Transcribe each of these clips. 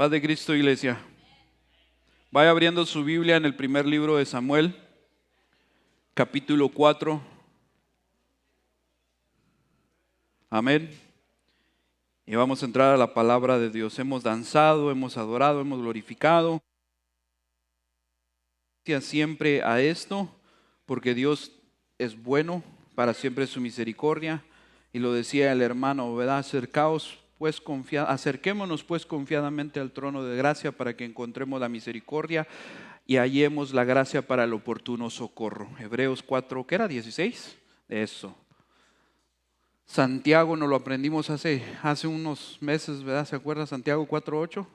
Paz de Cristo, iglesia. Vaya abriendo su Biblia en el primer libro de Samuel, capítulo 4. Amén. Y vamos a entrar a la palabra de Dios. Hemos danzado, hemos adorado, hemos glorificado. Siempre a esto, porque Dios es bueno, para siempre su misericordia. Y lo decía el hermano, ¿verdad? Acerquémonos pues confiadamente al trono de gracia para que encontremos la misericordia y hallemos la gracia para el oportuno socorro. Hebreos 4, ¿qué era? 16. Eso. Santiago nos lo aprendimos hace unos meses, ¿verdad? ¿Se acuerda? Santiago 4:8.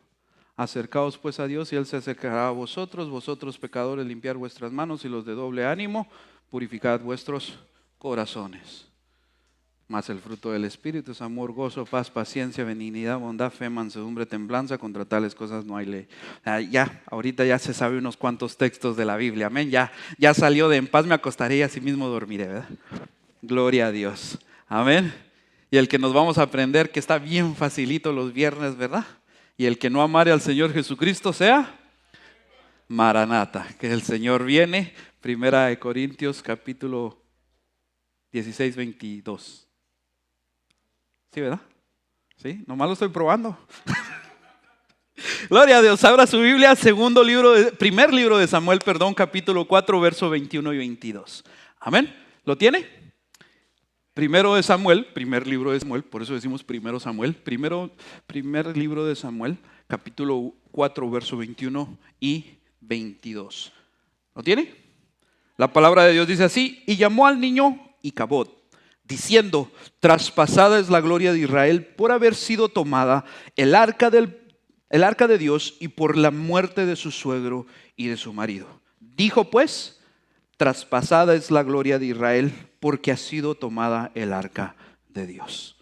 Acercaos pues a Dios y Él se acercará a vosotros. Vosotros pecadores, limpiad vuestras manos, y los de doble ánimo, purificad vuestros corazones. Mas el fruto del Espíritu es amor, gozo, paz, paciencia, benignidad, bondad, fe, mansedumbre, templanza. Contra tales cosas no hay ley. Ahorita ya se sabe unos cuantos textos de la Biblia. Amén. Ya salió de en paz me acostaré y así mismo dormiré, ¿verdad? Gloria a Dios. Amén. Y el que nos vamos a aprender, que está bien facilito los viernes, ¿verdad? Y el que no amare al Señor Jesucristo sea Maranata, que el Señor viene. Primera de Corintios capítulo 16, 22. ¿Sí, verdad? Sí, nomás lo estoy probando. Gloria a Dios. Abra su Biblia, primer libro de Samuel, capítulo 4, verso 21 y 22. Amén. ¿Lo tiene? Primer libro de Samuel, por eso decimos primero Samuel. Primer libro de Samuel, capítulo 4, verso 21 y 22. ¿Lo tiene? La palabra de Dios dice así: y llamó al niño Icabod, diciendo: traspasada es la gloria de Israel por haber sido tomada el arca de Dios y por la muerte de su suegro y de su marido. Dijo pues: traspasada es la gloria de Israel porque ha sido tomada el arca de Dios.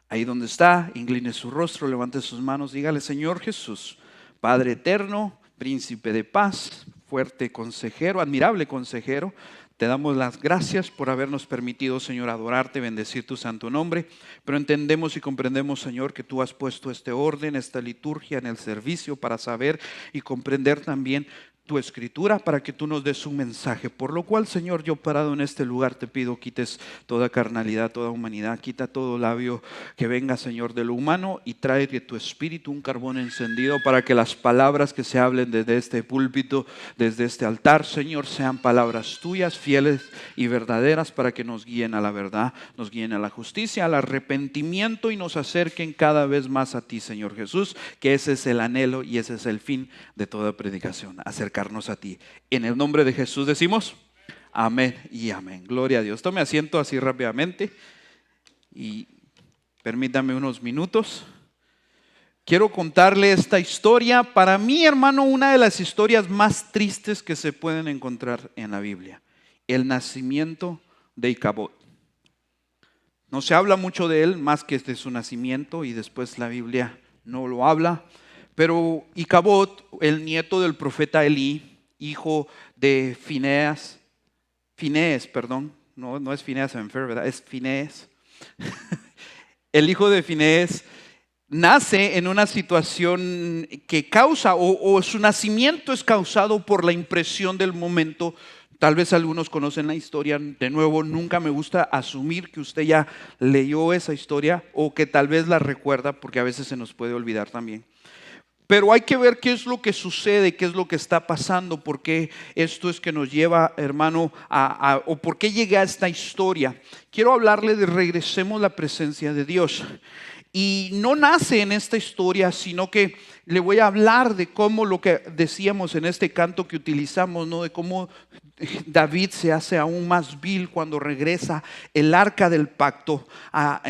Ahí donde está, incline su rostro, levante sus manos, dígale: Señor Jesús, Padre eterno, príncipe de paz, fuerte consejero, admirable consejero, te damos las gracias por habernos permitido, Señor, adorarte, bendecir tu santo nombre. Pero entendemos y comprendemos, Señor, que tú has puesto este orden, esta liturgia en el servicio para saber y comprender también tu escritura, para que tú nos des un mensaje. Por lo cual, Señor, yo parado en este lugar te pido quites toda carnalidad, toda humanidad, quita todo labio que venga, Señor, de lo humano, y trae de tu espíritu un carbón encendido para que las palabras que se hablen desde este púlpito, desde este altar, Señor, sean palabras tuyas, fieles y verdaderas, para que nos guíen a la verdad, nos guíen a la justicia, al arrepentimiento, y nos acerquen cada vez más a ti, Señor Jesús, que ese es el anhelo y ese es el fin de toda predicación, acercarnos a ti. En el nombre de Jesús decimos amén y amén. Gloria a Dios. Tome asiento así rápidamente y permítame unos minutos. Quiero contarle esta historia. Para mí, hermano, una de las historias más tristes que se pueden encontrar en la Biblia: el nacimiento de Icabod. No se habla mucho de él más que de su nacimiento, y después la Biblia no lo habla. Pero Icabod, el nieto del profeta Elí, hijo de Finees, no es Fineas Enfer, ¿verdad? Es Finees. El hijo de Finees nace en una situación que causa, o su nacimiento es causado por la impresión del momento. Tal vez algunos conocen la historia. De nuevo, nunca me gusta asumir que usted ya leyó esa historia o que tal vez la recuerda, porque a veces se nos puede olvidar también. Pero hay que ver qué es lo que sucede, qué es lo que está pasando, por qué esto es que nos lleva, hermano, o por qué llega a esta historia. Quiero hablarle de regresemos la presencia de Dios. Y no nace en esta historia, sino que le voy a hablar de cómo, lo que decíamos en este canto que utilizamos, ¿no? De cómo David se hace aún más vil cuando regresa el arca del pacto a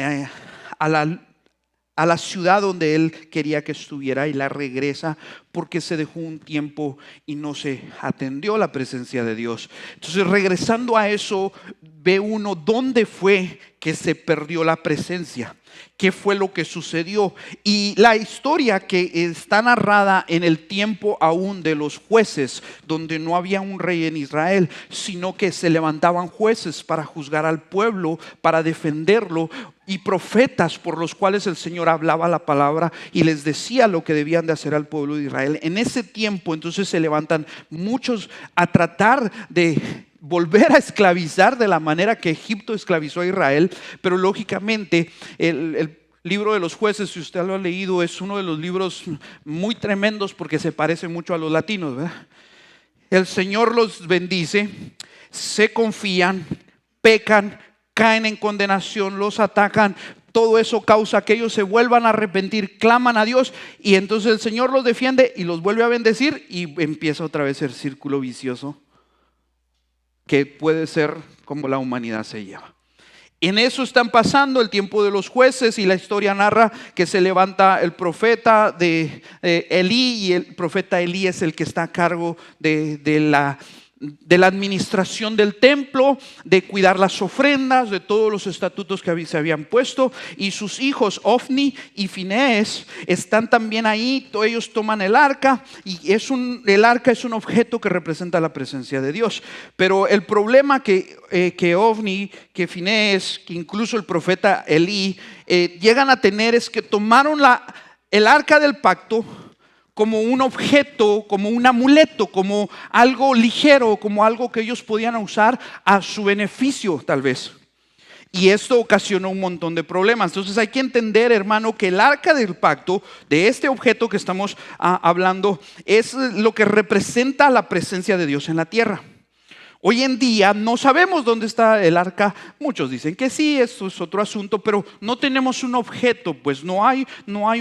la ciudad donde él quería que estuviera, y la regresa porque se dejó un tiempo y no se atendió a la presencia de Dios. Entonces, regresando a eso, ve uno dónde fue que se perdió la presencia, qué fue lo que sucedió. Y la historia que está narrada en el tiempo aún de los jueces, donde no había un rey en Israel, sino que se levantaban jueces para juzgar al pueblo, para defenderlo, y profetas por los cuales el Señor hablaba la palabra y les decía lo que debían de hacer al pueblo de Israel. En ese tiempo entonces se levantan muchos a tratar de volver a esclavizar de la manera que Egipto esclavizó a Israel, pero lógicamente el libro de los jueces, si usted lo ha leído, es uno de los libros muy tremendos porque se parece mucho a los latinos, ¿verdad? El Señor los bendice, se confían, pecan, caen en condenación, los atacan. Todo eso causa que ellos se vuelvan a arrepentir, claman a Dios y entonces el Señor los defiende y los vuelve a bendecir y empieza otra vez el círculo vicioso que puede ser como la humanidad se lleva. En eso están pasando el tiempo de los jueces y la historia narra que se levanta el profeta de Elí, y el profeta Elí es el que está a cargo de la administración del templo, de cuidar las ofrendas, de todos los estatutos que se habían puesto, y sus hijos Ofni y Finehés están también ahí. Ellos toman el arca y el arca es un objeto que representa la presencia de Dios, pero el problema que Ofni, que Finehés, que incluso el profeta Elí llegan a tener es que tomaron el arca del pacto como un objeto, como un amuleto, como algo ligero, como algo que ellos podían usar a su beneficio tal vez. Y esto ocasionó un montón de problemas. Entonces hay que entender, hermano, que el arca del pacto, de este objeto que estamos hablando, es lo que representa la presencia de Dios en la tierra. Hoy en día no sabemos dónde está el arca. Muchos dicen que sí, esto es otro asunto, pero no tenemos un objeto, pues no hay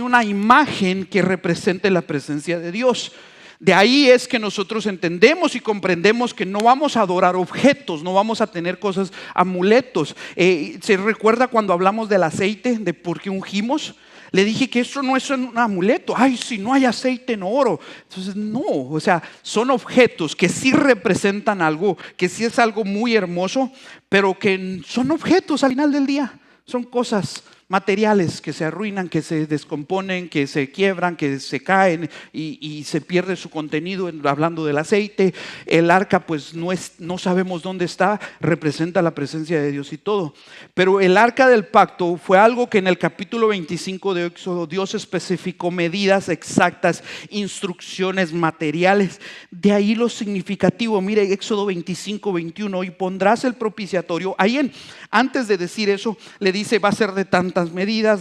una imagen que represente la presencia de Dios. De ahí es que nosotros entendemos y comprendemos que no vamos a adorar objetos, no vamos a tener cosas, amuletos. ¿Se recuerda cuando hablamos del aceite, de por qué ungimos? Le dije que eso no es un amuleto. Ay, si no hay aceite en oro. Entonces no, o sea, son objetos que sí representan algo, que sí es algo muy hermoso, pero que son objetos al final del día. Son cosas materiales que se arruinan, que se descomponen, que se quiebran, que se caen y se pierde su contenido. Hablando del aceite, el arca pues no sabemos dónde está, representa la presencia de Dios y todo. Pero el arca del pacto fue algo que en el capítulo 25 de Éxodo Dios especificó medidas exactas, instrucciones materiales. De ahí lo significativo. Mire, Éxodo 25, 21, y pondrás el propiciatorio. Ahí antes de decir eso, le dice va a ser de tanta medida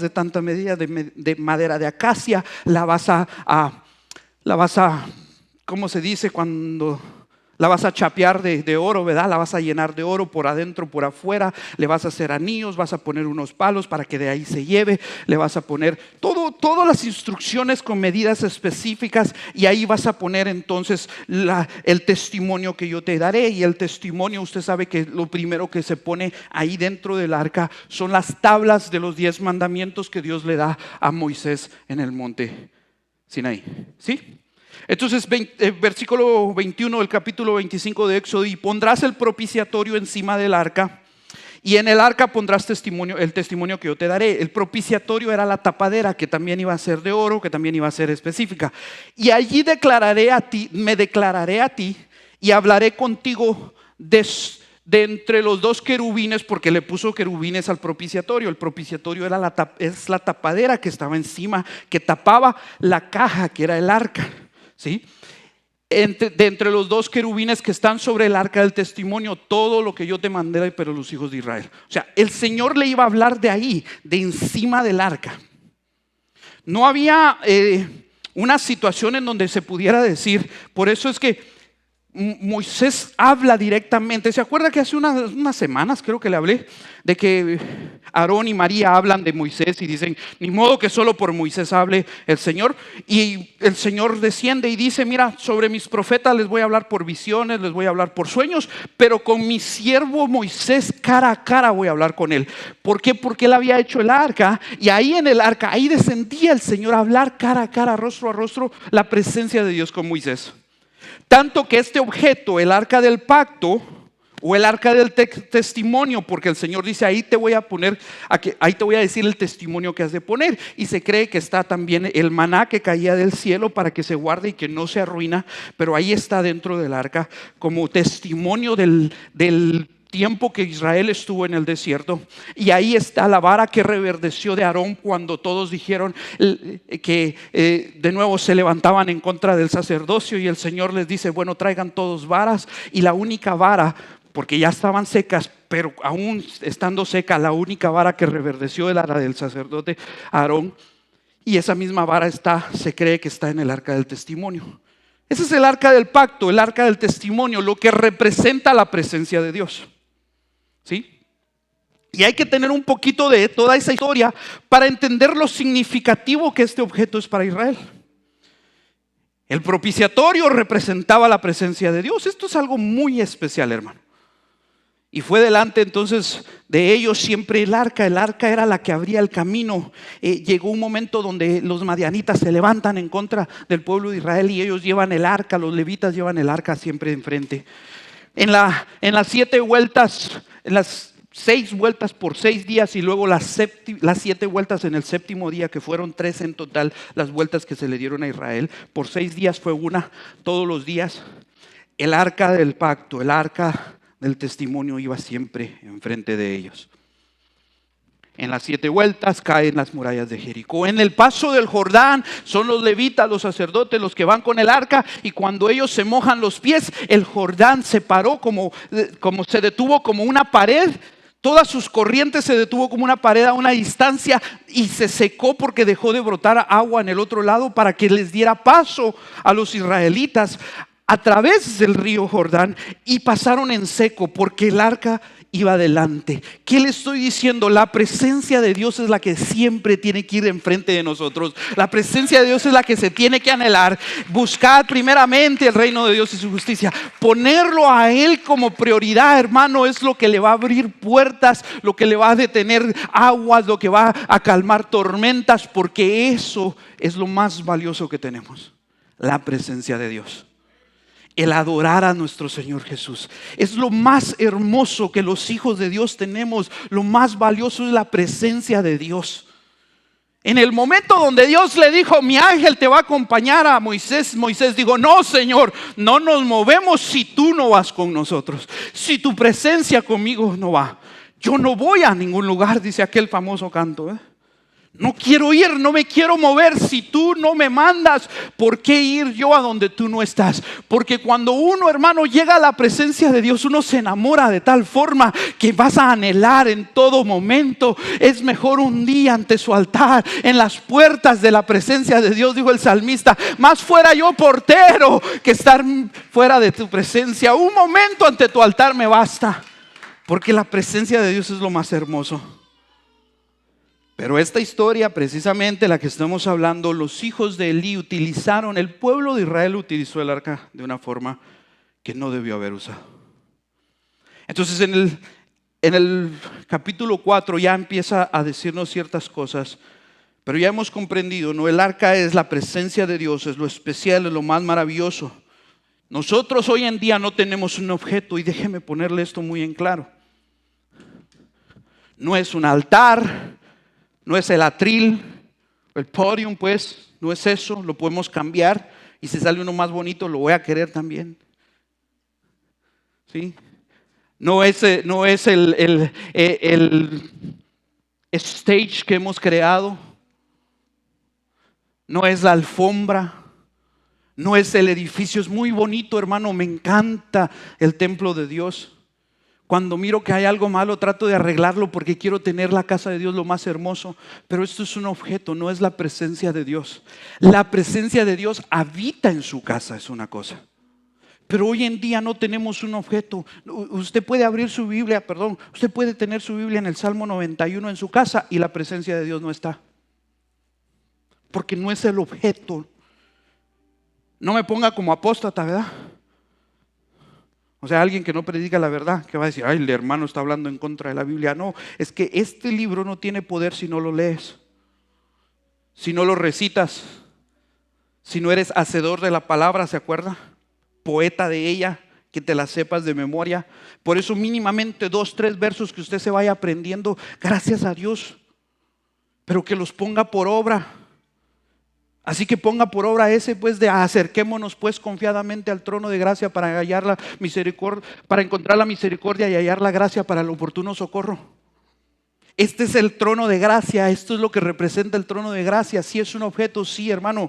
de madera de acacia, la vas a, ¿cómo se dice? Cuando la vas a chapear de oro, ¿verdad? La vas a llenar de oro por adentro, por afuera, le vas a hacer anillos, vas a poner unos palos para que de ahí se lleve, le vas a poner todas las instrucciones con medidas específicas y ahí vas a poner entonces el testimonio que yo te daré. Y el testimonio, usted sabe que lo primero que se pone ahí dentro del arca son las tablas de los 10 mandamientos que Dios le da a Moisés en el monte Sinaí, ¿sí? Entonces, versículo 21 del capítulo 25 de Éxodo, y pondrás el propiciatorio encima del arca, y en el arca pondrás el testimonio que yo te daré. El propiciatorio era la tapadera, que también iba a ser de oro, que también iba a ser específica. Y allí me declararé a ti y hablaré contigo de entre los dos querubines, porque le puso querubines al propiciatorio. El propiciatorio es la tapadera que estaba encima, que tapaba la caja que era el arca, ¿sí? De entre los dos querubines que están sobre el arca del testimonio, todo lo que yo te mandé, pero los hijos de Israel. O sea, el Señor le iba a hablar de ahí, de encima del arca. No había una situación en donde se pudiera decir. Por eso es que Moisés habla directamente. ¿Se acuerda que hace unas semanas creo que le hablé de que Aarón y María hablan de Moisés y dicen, ni modo que solo por Moisés hable el Señor? Y el Señor desciende y dice, mira, sobre mis profetas les voy a hablar por visiones, les voy a hablar por sueños, pero con mi siervo Moisés cara a cara voy a hablar con él. ¿Por qué? Porque él había hecho el arca, y ahí en el arca, ahí descendía el Señor a hablar cara a cara, rostro a rostro, la presencia de Dios con Moisés. Tanto que este objeto, el arca del pacto o el arca del testimonio, porque el Señor dice, ahí te voy a poner, ahí te voy a decir el testimonio que has de poner. Y se cree que está también el maná que caía del cielo para que se guarde y que no se arruina, pero ahí está dentro del arca como testimonio del tiempo que Israel estuvo en el desierto. Y ahí está la vara que reverdeció de Aarón cuando todos dijeron que de nuevo se levantaban en contra del sacerdocio, y el Señor les dice, bueno, traigan todos varas, y la única vara, porque ya estaban secas, pero aún estando seca, la única vara que reverdeció era la del sacerdote Aarón, y esa misma vara se cree que está en el arca del testimonio. Ese es el arca del pacto, el arca del testimonio, lo que representa la presencia de Dios. ¿Sí? Y hay que tener un poquito de toda esa historia para entender lo significativo que este objeto es para Israel. El propiciatorio representaba la presencia de Dios. Esto es algo muy especial, hermano. Y fue delante entonces de ellos siempre el arca. El arca era la que abría el camino. Llegó un momento donde los madianitas se levantan en contra del pueblo de Israel y ellos llevan el arca, los levitas llevan el arca siempre enfrente. En las 7 vueltas, en las 6 vueltas por 6 días y luego las 7 vueltas en el séptimo día, que fueron 3 en total las vueltas que se le dieron a Israel. Por 6 días fue una, todos los días. El arca del pacto, el arca del testimonio iba siempre enfrente de ellos. En las 7 vueltas caen las murallas de Jericó. En el paso del Jordán son los levitas, los sacerdotes, los que van con el arca, y cuando ellos se mojan los pies, el Jordán se paró como se detuvo como una pared. Todas sus corrientes se detuvo como una pared a una distancia y se secó porque dejó de brotar agua en el otro lado para que les diera paso a los israelitas a través del río Jordán, y pasaron en seco porque el arca iba adelante. ¿Qué le estoy diciendo? La presencia de Dios es la que siempre tiene que ir enfrente de nosotros. La presencia de Dios es la que se tiene que anhelar. Buscar primeramente el reino de Dios y su justicia. Ponerlo a Él como prioridad, hermano, es lo que le va a abrir puertas, lo que le va a detener aguas, lo que va a calmar tormentas, porque eso es lo más valioso que tenemos, la presencia de Dios. El adorar a nuestro Señor Jesús es lo más hermoso que los hijos de Dios tenemos. Lo más valioso es la presencia de Dios. En el momento donde Dios le dijo, mi ángel te va a acompañar a Moisés, Moisés dijo, no, Señor, no nos movemos si tú no vas con nosotros, si tu presencia conmigo no va. Yo no voy a ningún lugar, dice aquel famoso canto, No quiero ir, no me quiero mover si tú no me mandas. ¿Por qué ir yo a donde tú no estás? Porque cuando uno, hermano, llega a la presencia de Dios, uno se enamora de tal forma que vas a anhelar en todo momento. Es mejor un día ante su altar, en las puertas de la presencia de Dios, dijo el salmista, más fuera yo portero que estar fuera de tu presencia. Un momento ante tu altar me basta, porque la presencia de Dios es lo más hermoso. Pero esta historia, precisamente la que estamos hablando, los hijos de Elí utilizaron, el pueblo de Israel utilizó el arca de una forma que no debió haber usado. Entonces en el capítulo 4 ya empieza a decirnos ciertas cosas, pero ya hemos comprendido, ¿no? El arca es la presencia de Dios, es lo especial, es lo más maravilloso. Nosotros hoy en día no tenemos un objeto, y déjeme ponerle esto muy en claro. No es un altar, no es el atril, el podium, pues, no es eso, lo podemos cambiar, y si sale uno más bonito lo voy a querer también. ¿Sí? No es el stage que hemos creado, no es la alfombra, no es el edificio. Es muy bonito, hermano, me encanta el templo de Dios. Cuando miro que hay algo malo, trato de arreglarlo porque quiero tener la casa de Dios lo más hermoso. Pero esto es un objeto, no es la presencia de Dios. La presencia de Dios habita en su casa, es una cosa. Pero hoy en día no tenemos un objeto. Usted puede abrir su Biblia, usted puede tener su Biblia en el Salmo 91 en su casa y la presencia de Dios no está. Porque no es el objeto. No me ponga como apóstata, ¿verdad? O sea, alguien que no predica la verdad, que va a decir, ay, el hermano está hablando en contra de la Biblia. No, es que este libro no tiene poder si no lo lees, si no lo recitas, si no eres hacedor de la palabra, ¿se acuerda? Poeta de ella, que te la sepas de memoria. Por eso mínimamente 2, 3 versos que usted se vaya aprendiendo, gracias a Dios, pero que los ponga por obra. Así que ponga por obra ese pues de acerquémonos pues confiadamente al trono de gracia para hallar la misericordia, para encontrar la misericordia y hallar la gracia para el oportuno socorro. Este es el trono de gracia, esto es lo que representa el trono de gracia. Sí es un objeto, sí, hermano,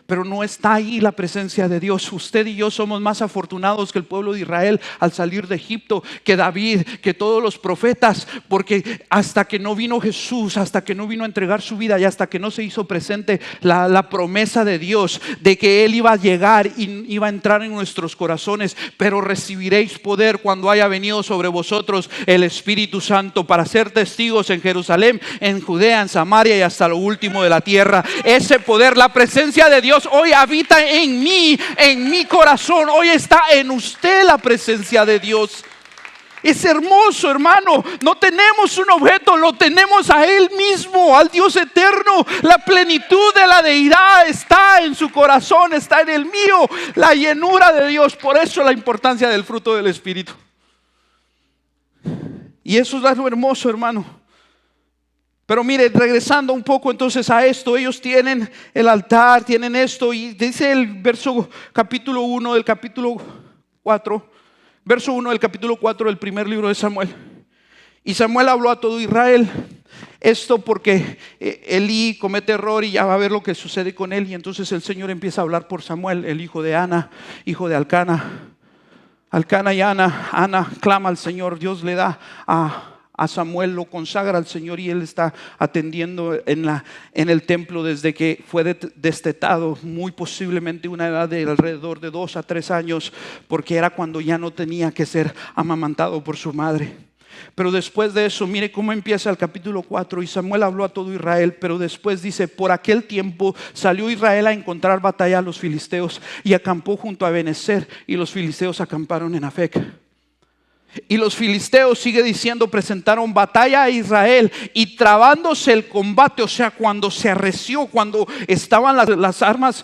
pero no está ahí la presencia de Dios. Usted y yo somos más afortunados que el pueblo de Israel al salir de Egipto, que David, que todos los profetas, porque hasta que no vino Jesús, hasta que no vino a entregar su vida y hasta que no se hizo presente la promesa de Dios de que Él iba a llegar y iba a entrar en nuestros corazones, pero recibiréis poder cuando haya venido sobre vosotros el Espíritu Santo para ser testigos en Jerusalén, en Judea, en Samaria y hasta lo último de la tierra. Ese poder, la presencia de Dios hoy habita en mí, en mi corazón. Hoy está en usted la presencia de Dios. Es hermoso, hermano. No tenemos un objeto, lo tenemos a Él mismo, al Dios eterno. La plenitud de la deidad está en su corazón, está en el mío. La llenura de Dios. Por eso la importancia del fruto del Espíritu. Y eso es algo hermoso, hermano. Pero mire, regresando un poco entonces a esto, ellos tienen el altar, tienen esto, y dice el verso capítulo 1 del capítulo 4, verso 1 del capítulo 4 del primer libro de Samuel. Y Samuel habló a todo Israel. Esto porque Elí comete error y ya va a ver lo que sucede con él. Y entonces el Señor empieza a hablar por Samuel, el hijo de Ana, hijo de Alcana. Alcana y Ana clama al Señor, Dios le da a Samuel, lo consagra al Señor y él está atendiendo en el templo desde que fue destetado, muy posiblemente una edad de alrededor de 2 a 3 años, porque era cuando ya no tenía que ser amamantado por su madre. Pero después de eso, mire cómo empieza el capítulo 4. Y Samuel habló a todo Israel, pero después dice: por aquel tiempo salió Israel a encontrar batalla a los filisteos y acampó junto a Ebenezer, y los filisteos acamparon en Afec. Y los filisteos, sigue diciendo, presentaron batalla a Israel, y trabándose el combate, o sea, cuando se arreció, cuando estaban las armas,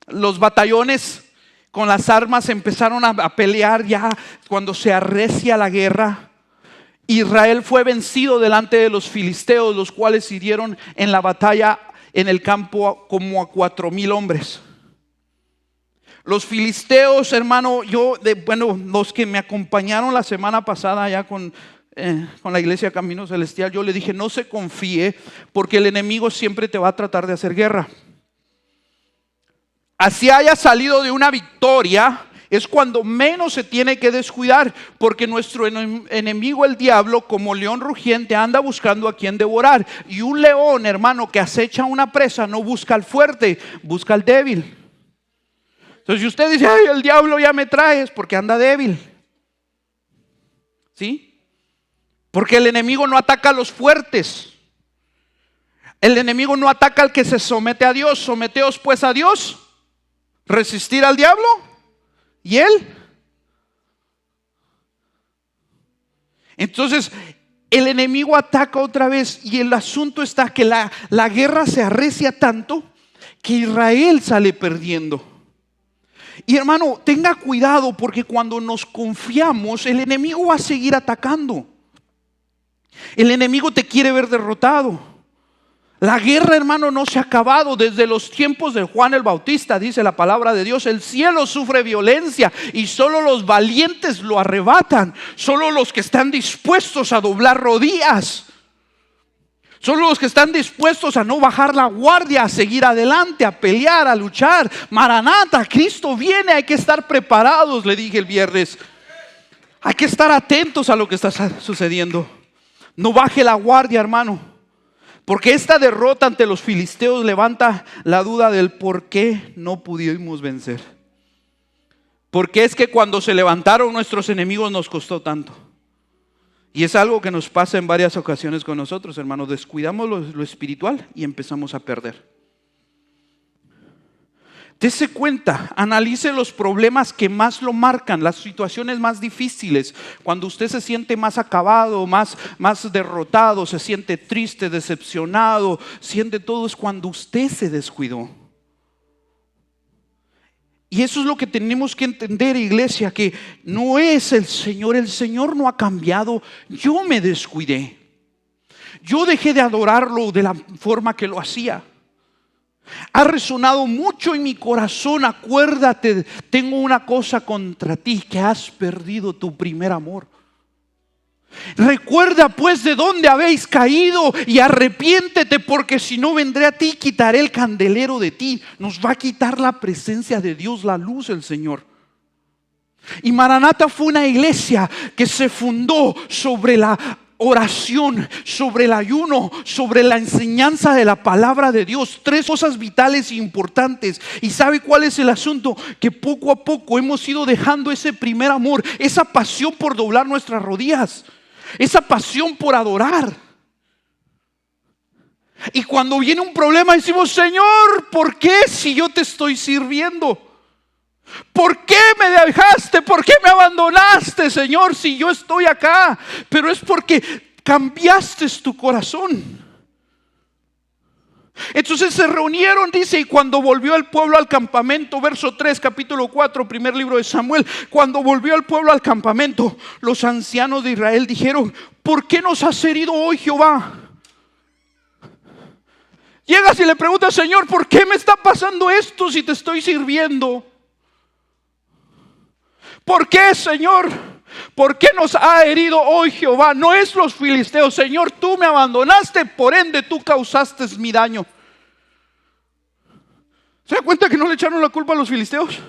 los batallones con las armas empezaron a pelear, ya cuando se arrecia la guerra, Israel fue vencido delante de los filisteos, los cuales hirieron en la batalla en el campo como a 4,000 hombres. Los filisteos, hermano, los que me acompañaron la semana pasada ya con la iglesia Camino Celestial, yo le dije: no se confíe, porque el enemigo siempre te va a tratar de hacer guerra. Así haya salido de una victoria, es cuando menos se tiene que descuidar, porque nuestro enemigo, el diablo, como león rugiente, anda buscando a quien devorar. Y un león, hermano, que acecha una presa no busca al fuerte, busca al débil. Entonces, si usted dice: ay, el diablo ya me trae, es porque anda débil. ¿Sí? Porque el enemigo no ataca a los fuertes. El enemigo no ataca al que se somete a Dios. Someteos pues a Dios, resistir al diablo y él. Entonces, el enemigo ataca otra vez, y el asunto está que la guerra se arrecia tanto que Israel sale perdiendo. Y hermano, tenga cuidado, porque cuando nos confiamos, el enemigo va a seguir atacando. El enemigo te quiere ver derrotado. La guerra, hermano, no se ha acabado desde los tiempos de Juan el Bautista. Dice la palabra de Dios: el cielo sufre violencia y solo los valientes lo arrebatan. Solo los que están dispuestos a doblar rodillas, solo los que están dispuestos a no bajar la guardia, a seguir adelante, a pelear, a luchar. Maranata, Cristo viene, hay que estar preparados, le dije el viernes. Hay que estar atentos a lo que está sucediendo. No baje la guardia, hermano. Porque esta derrota ante los filisteos levanta la duda del por qué no pudimos vencer. Porque es que cuando se levantaron nuestros enemigos nos costó tanto. Y es algo que nos pasa en varias ocasiones con nosotros, hermanos. Descuidamos lo espiritual y empezamos a perder. Dese cuenta, analice los problemas que más lo marcan, las situaciones más difíciles. Cuando usted se siente más acabado, más derrotado, se siente triste, decepcionado, siente todo, es cuando usted se descuidó. Y eso es lo que tenemos que entender, iglesia, que no es el Señor no ha cambiado. Yo me descuidé. Yo dejé de adorarlo de la forma que lo hacía. Ha resonado mucho en mi corazón. Acuérdate, tengo una cosa contra ti, que has perdido tu primer amor. Recuerda pues de dónde habéis caído y arrepiéntete, porque si no vendré a ti, quitaré el candelero de ti. Nos va a quitar la presencia de Dios, la luz del Señor. Y Maranata fue una iglesia que se fundó sobre la oración, sobre el ayuno, sobre la enseñanza de la palabra de Dios. 3 cosas vitales e importantes. ¿Y sabe cuál es el asunto? Que poco a poco hemos ido dejando ese primer amor, esa pasión por doblar nuestras rodillas, esa pasión por adorar. Y cuando viene un problema decimos: Señor, ¿por qué si yo te estoy sirviendo? ¿Por qué me dejaste? ¿Por qué me abandonaste, Señor, si yo estoy acá? Pero es porque cambiaste tu corazón. Entonces se reunieron, dice, y cuando volvió el pueblo al campamento, verso 3, capítulo 4, primer libro de Samuel. Cuando volvió el pueblo al campamento, los ancianos de Israel dijeron: ¿por qué nos has herido hoy, Jehová? Llegas y le preguntas: Señor, ¿por qué me está pasando esto si te estoy sirviendo? ¿Por qué, Señor? ¿Por qué nos ha herido hoy Jehová? No es los filisteos. Señor, tú me abandonaste, por ende tú causaste mi daño. ¿Se da cuenta que no le echaron la culpa a los filisteos?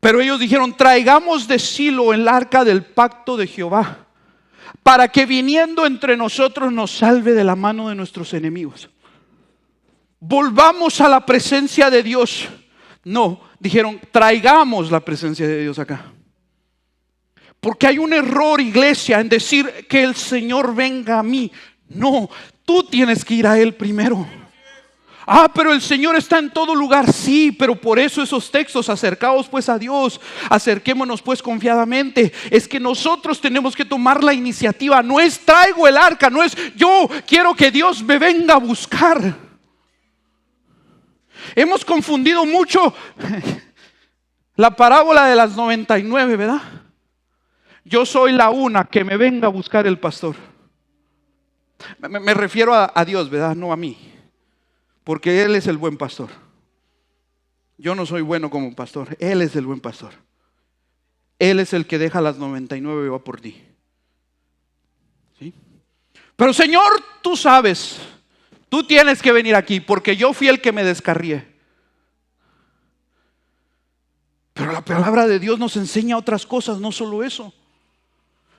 Pero ellos dijeron: traigamos de Silo el arca del pacto de Jehová, para que viniendo entre nosotros nos salve de la mano de nuestros enemigos. Volvamos a la presencia de Dios. No, dijeron: traigamos la presencia de Dios acá. Porque hay un error, iglesia, en decir que el Señor venga a mí. No, tú tienes que ir a Él primero. Pero el Señor está en todo lugar. Sí, pero por eso esos textos: acercaos pues a Dios, acerquémonos pues confiadamente. Es que nosotros tenemos que tomar la iniciativa. No es traigo el arca, no es yo quiero que Dios me venga a buscar. Hemos confundido mucho la parábola de las 99, ¿verdad? Yo soy la una, que me venga a buscar el pastor. Me refiero a Dios, ¿verdad? No a mí, porque Él es el buen pastor. Yo no soy bueno como pastor. Él es el buen pastor. Él es el que deja las 99 y va por ti. ¿Sí? Pero Señor, tú sabes, tú tienes que venir aquí, porque yo fui el que me descarrié. Pero la palabra de Dios nos enseña otras cosas, no solo eso.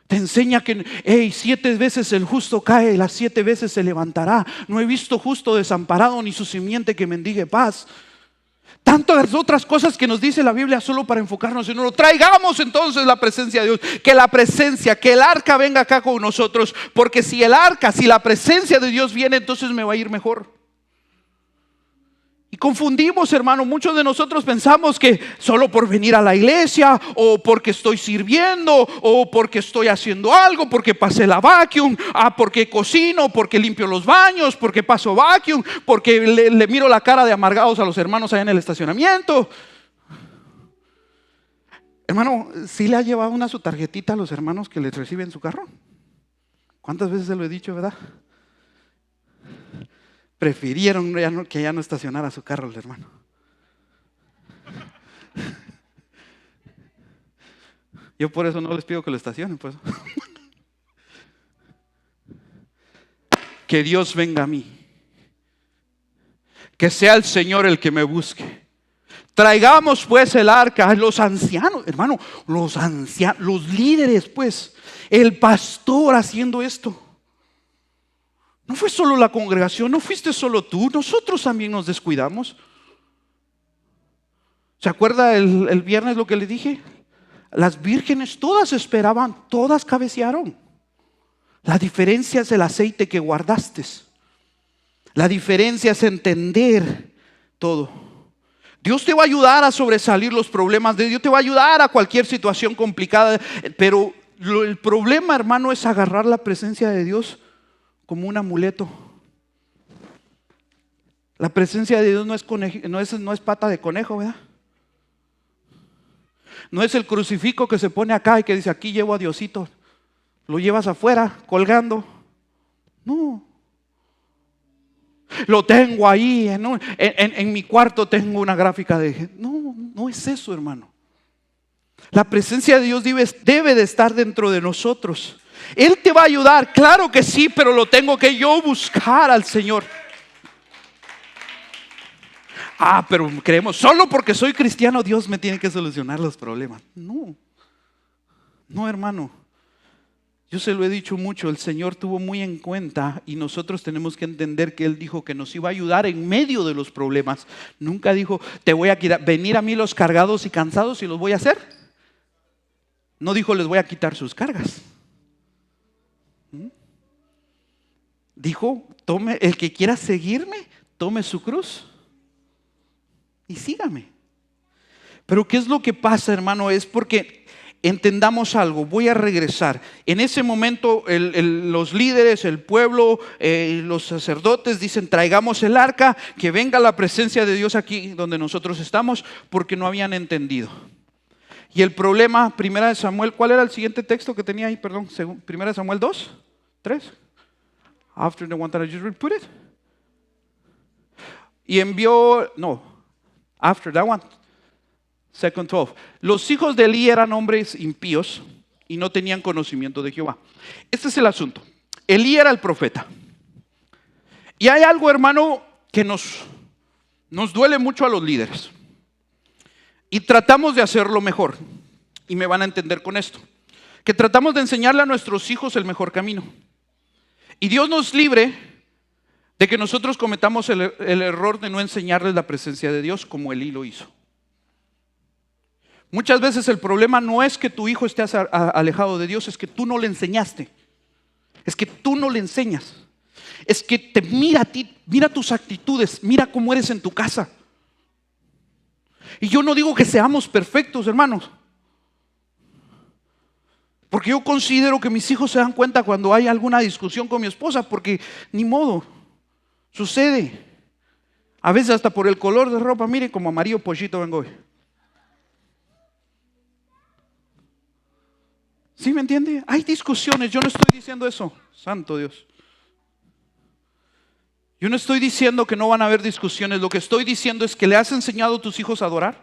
Te enseña que 7 veces el justo cae y las 7 veces se levantará. No he visto justo desamparado, ni su simiente que mendigue paz. Tantas otras cosas que nos dice la Biblia, solo para enfocarnos en uno. Traigamos entonces la presencia de Dios. Que el arca venga acá con nosotros. Porque si la presencia de Dios viene, entonces me va a ir mejor. Y confundimos, hermano. Muchos de nosotros pensamos que solo por venir a la iglesia, o porque estoy sirviendo, o porque estoy haciendo algo, porque pasé la vacuum, porque cocino, porque limpio los baños, porque paso vacuum, porque le miro la cara de amargados a los hermanos allá en el estacionamiento. Hermano, ¿sí le ha llevado una su tarjetita a los hermanos que les reciben su carro? ¿Cuántas veces se lo he dicho, verdad? Prefirieron que ya no estacionara su carro el hermano. Yo por eso no les pido que lo estacionen, pues. Que Dios venga a mí. Que sea el Señor el que me busque. Traigamos pues el arca. Los ancianos, hermano, los líderes, pues, el pastor haciendo esto. No fue solo la congregación, no fuiste solo tú, nosotros también nos descuidamos. ¿Se acuerda el viernes lo que le dije? Las vírgenes todas esperaban, todas cabecearon. La diferencia es el aceite que guardaste. La diferencia es entender todo. Dios te va a ayudar a sobresalir los problemas de Dios, te va a ayudar a cualquier situación complicada, pero el problema, hermano, es agarrar la presencia de Dios como un amuleto. La presencia de Dios no es pata de conejo, ¿verdad? No es el crucifijo que se pone acá y que dice, aquí llevo a Diosito. Lo llevas afuera, colgando. No. Lo tengo ahí, en mi cuarto tengo una gráfica de... No es eso, hermano. La presencia de Dios debe de estar dentro de nosotros. Él te va a ayudar, claro que sí, pero lo tengo que yo buscar al Señor. Pero creemos, solo porque soy cristiano Dios me tiene que solucionar los problemas. No, hermano. Yo se lo he dicho mucho, el Señor tuvo muy en cuenta y nosotros tenemos que entender que Él dijo que nos iba a ayudar en medio de los problemas. Nunca dijo, te voy a quitar, venir a mí los cargados y cansados y los voy a hacer. No dijo, les voy a quitar sus cargas. Dijo, tome, el que quiera seguirme, tome su cruz y sígame. Pero ¿qué es lo que pasa, hermano? Es porque entendamos algo, voy a regresar. En ese momento los líderes, el pueblo, los sacerdotes dicen, traigamos el arca, que venga la presencia de Dios aquí donde nosotros estamos, porque no habían entendido. Y el problema, primera de Samuel, ¿cuál era el siguiente texto que tenía ahí? Perdón, primera de Samuel 2, 3. After the one that I just read, put it. Y envió, after that one. Second 12. Los hijos de Elí eran hombres impíos y no tenían conocimiento de Jehová. Este es el asunto. Elí era el profeta. Y hay algo, hermano, que nos duele mucho a los líderes. Y tratamos de hacerlo mejor. Y me van a entender con esto. Que tratamos de enseñarle a nuestros hijos el mejor camino. Y Dios nos libre de que nosotros cometamos el error de no enseñarles la presencia de Dios como Elí lo hizo. Muchas veces el problema no es que tu hijo esté alejado de Dios, es que tú no le enseñaste. Es que tú no le enseñas. Es que te mira a ti, mira tus actitudes, mira cómo eres en tu casa. Y yo no digo que seamos perfectos, hermanos. Porque yo considero que mis hijos se dan cuenta cuando hay alguna discusión con mi esposa, porque ni modo, sucede. A veces hasta por el color de ropa, miren como amarillo pollito vengo hoy. ¿Sí me entiende? Hay discusiones, yo no estoy diciendo eso, santo Dios. Yo no estoy diciendo que no van a haber discusiones, lo que estoy diciendo es que le has enseñado a tus hijos a adorar.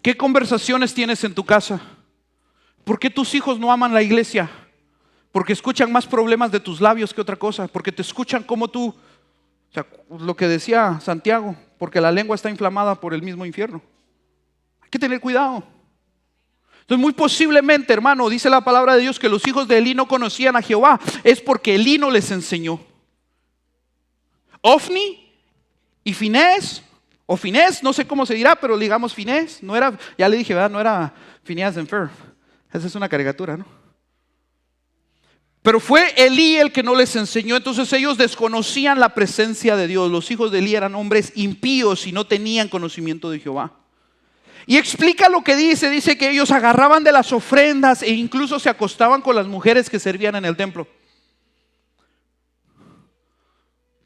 ¿Qué conversaciones tienes en tu casa? ¿Por qué tus hijos no aman la iglesia? Porque escuchan más problemas de tus labios que otra cosa, porque te escuchan como tú, o sea, lo que decía Santiago, porque la lengua está inflamada por el mismo infierno. Hay que tener cuidado. Entonces muy posiblemente, hermano, dice la palabra de Dios que los hijos de Elí no conocían a Jehová, es porque Elí no les enseñó. Ofni y Finés, o Finés, no sé cómo se dirá, pero digamos Finés, no era, ya le dije, ¿verdad? No era Phineas and Ferb, esa es una caricatura, ¿no? Pero fue Elí el que no les enseñó, entonces ellos desconocían la presencia de Dios. Los hijos de Elí eran hombres impíos y no tenían conocimiento de Jehová. Y explica lo que dice que ellos agarraban de las ofrendas e incluso se acostaban con las mujeres que servían en el templo.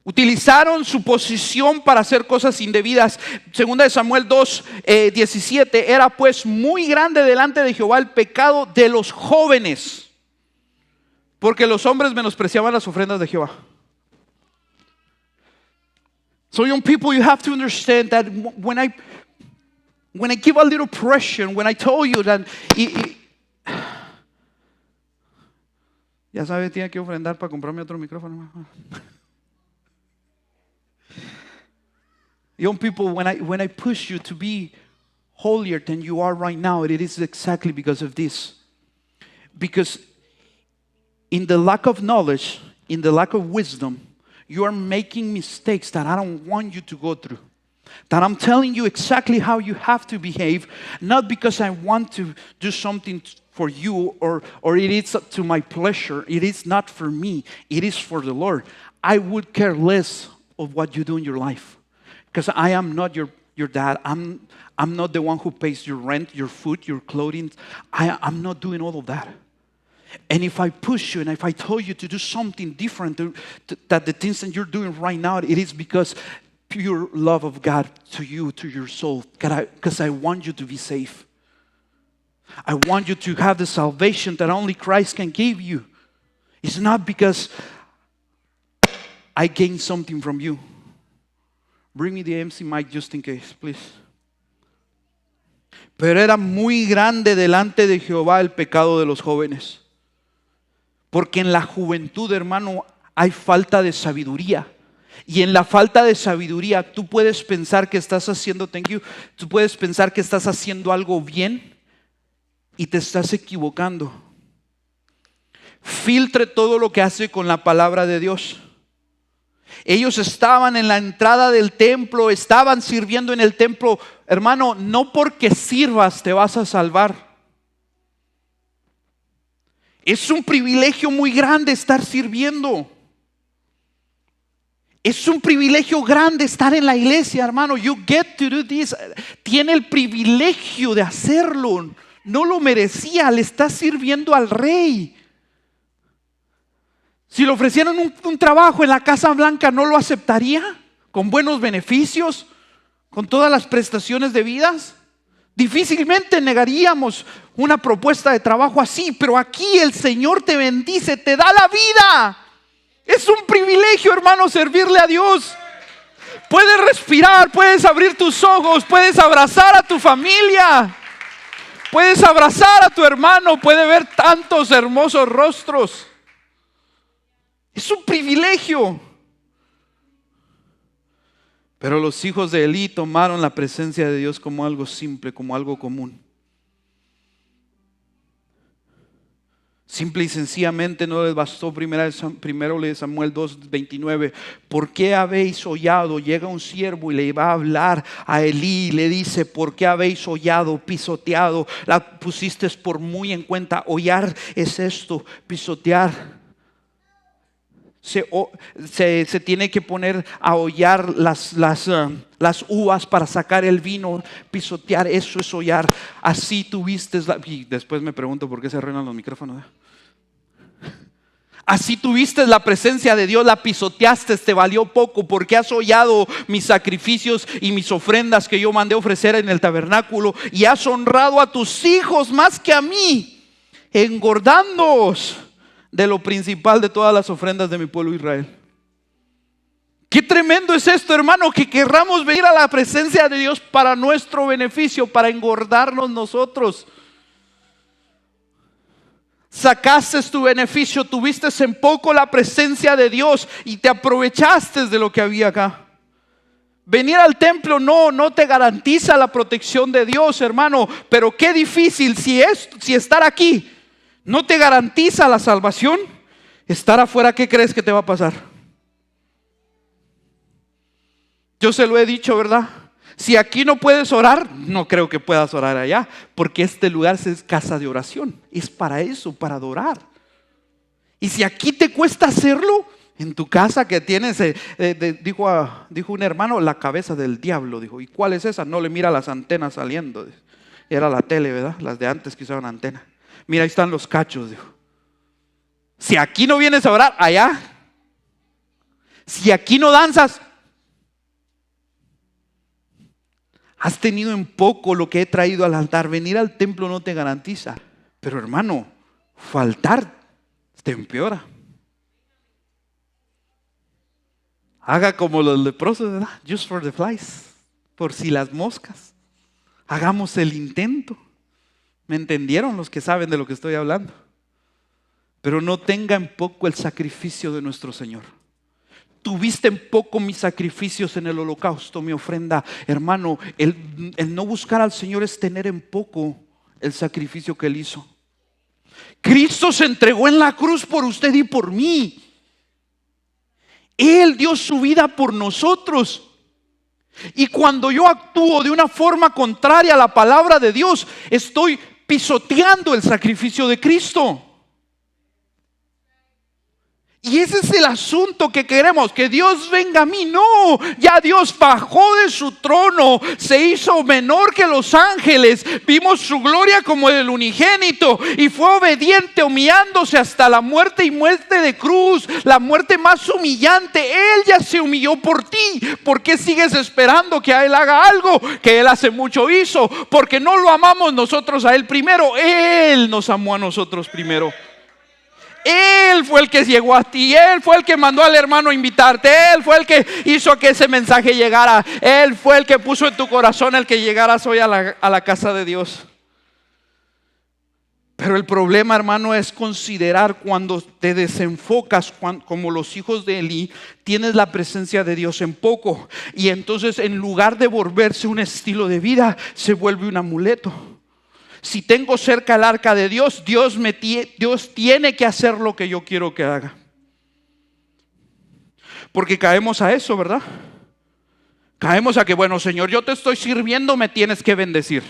Utilizaron su posición para hacer cosas indebidas. Segunda de Samuel 2, 17, era pues muy grande delante de Jehová el pecado de los jóvenes, porque los hombres menospreciaban las ofrendas de Jehová. So young people, you have to understand that when I give a little pressure, when I tell you that, ya sabe, tiene que ofrendar para comprarme otro micrófono. Young people, when I push you to be holier than you are right now, it is exactly because of this. Because in the lack of knowledge, in the lack of wisdom, you are making mistakes that I don't want you to go through. That I'm telling you exactly how you have to behave, not because I want to do something for you or it is to my pleasure. It is not for me. It is for the Lord. I would care less of what you do in your life because I am not your dad. I'm not the one who pays your rent, your food, your clothing. I'm not doing all of that. And if I push you and if I tell you to do something different that the things that you're doing right now, it is because pure love of God to you, to your soul, because I want you to be safe. I want you to have the salvation that only Christ can give you. It's not because I gain something from you. Bring me the MC mic just in case, please. Pero era muy grande delante de Jehová el pecado de los jóvenes. Porque en la juventud, hermano, hay falta de sabiduría. Y en la falta de sabiduría, tú puedes pensar que estás haciendo, tú puedes pensar que estás haciendo algo bien y te estás equivocando. Filtre todo lo que hace con la palabra de Dios. Ellos estaban en la entrada del templo, estaban sirviendo en el templo. Hermano, no porque sirvas te vas a salvar. Es un privilegio muy grande estar sirviendo. Es un privilegio grande estar en la iglesia, hermano. You get to do this. Tiene el privilegio de hacerlo. No lo merecía, le está sirviendo al rey. Si le ofrecieran un trabajo en la Casa Blanca, ¿no lo aceptaría? Con buenos beneficios, con todas las prestaciones debidas. Difícilmente negaríamos una propuesta de trabajo así, pero aquí el Señor te bendice, te da la vida. Es un privilegio, hermano, servirle a Dios. Puedes respirar, puedes abrir tus ojos, puedes abrazar a tu familia, puedes abrazar a tu hermano, puedes ver tantos hermosos rostros. Es un privilegio. Pero los hijos de Elí tomaron la presencia de Dios como algo simple, como algo común. Simple y sencillamente no les bastó. Primero de Samuel 2:29. ¿Por qué habéis hollado? Llega un siervo y le va a hablar a Elí y le dice: ¿por qué habéis hollado, pisoteado? La pusiste por muy en cuenta. Hollar es esto, pisotear. Se tiene que poner a hollar las uvas para sacar el vino. Pisotear, eso es hollar. Así tuviste y después me pregunto por qué se arruinan los micrófonos. Así tuviste la presencia de Dios, la pisoteaste, te valió poco, porque has hollado mis sacrificios y mis ofrendas que yo mandé ofrecer en el tabernáculo, y has honrado a tus hijos más que a mí, engordándoos de lo principal de todas las ofrendas de mi pueblo Israel. Qué tremendo es esto, hermano, que querramos venir a la presencia de Dios para nuestro beneficio, para engordarnos nosotros. Sacaste tu beneficio, tuviste en poco la presencia de Dios y te aprovechaste de lo que había acá. Venir al templo no te garantiza la protección de Dios, hermano, pero qué difícil si estar aquí no te garantiza la salvación. Estar afuera, ¿qué crees que te va a pasar? Yo se lo he dicho, ¿verdad? Si aquí no puedes orar, no creo que puedas orar allá, porque este lugar es casa de oración. Es para eso, para adorar. Y si aquí te cuesta hacerlo, en tu casa que tienes, dijo un hermano, la cabeza del diablo. Dijo, ¿y cuál es esa? No le mira las antenas saliendo. Era la tele, ¿verdad? Las de antes que usaban antena. Mira, ahí están los cachos, dijo. Si aquí no vienes a orar, allá. Si aquí no danzas, has tenido en poco lo que he traído al altar. Venir al templo no te garantiza. Pero hermano, faltar te empeora. Haga como los leprosos, ¿verdad? Just for the flies. Por si las moscas. Hagamos el intento. ¿Me entendieron los que saben de lo que estoy hablando? Pero no tenga en poco el sacrificio de nuestro Señor. Tuviste en poco mis sacrificios en el holocausto, mi ofrenda. Hermano, el no buscar al Señor es tener en poco el sacrificio que Él hizo. Cristo se entregó en la cruz por usted y por mí. Él dio su vida por nosotros. Y cuando yo actúo de una forma contraria a la palabra de Dios, estoy pisoteando el sacrificio de Cristo. Y ese es el asunto que queremos, que Dios venga a mí. No, ya Dios bajó de su trono, se hizo menor que los ángeles, vimos su gloria como el unigénito y fue obediente, humillándose hasta la muerte y muerte de cruz, la muerte más humillante. Él ya se humilló por ti. ¿Por qué sigues esperando que Él haga algo que Él hace mucho hizo? Porque no lo amamos nosotros a Él primero, Él nos amó a nosotros primero. Él fue el que llegó a ti, Él fue el que mandó al hermano a invitarte, Él fue el que hizo que ese mensaje llegara, Él fue el que puso en tu corazón el que llegaras hoy a la casa de Dios. Pero el problema, hermano, es considerar cuando te desenfocas, como los hijos de Elí, tienes la presencia de Dios en poco, y entonces en lugar de volverse un estilo de vida, se vuelve un amuleto. Si tengo cerca el arca de Dios, Dios tiene que hacer lo que yo quiero que haga. Porque caemos a eso, ¿verdad? Caemos a que, bueno, Señor, yo te estoy sirviendo, me tienes que bendecir.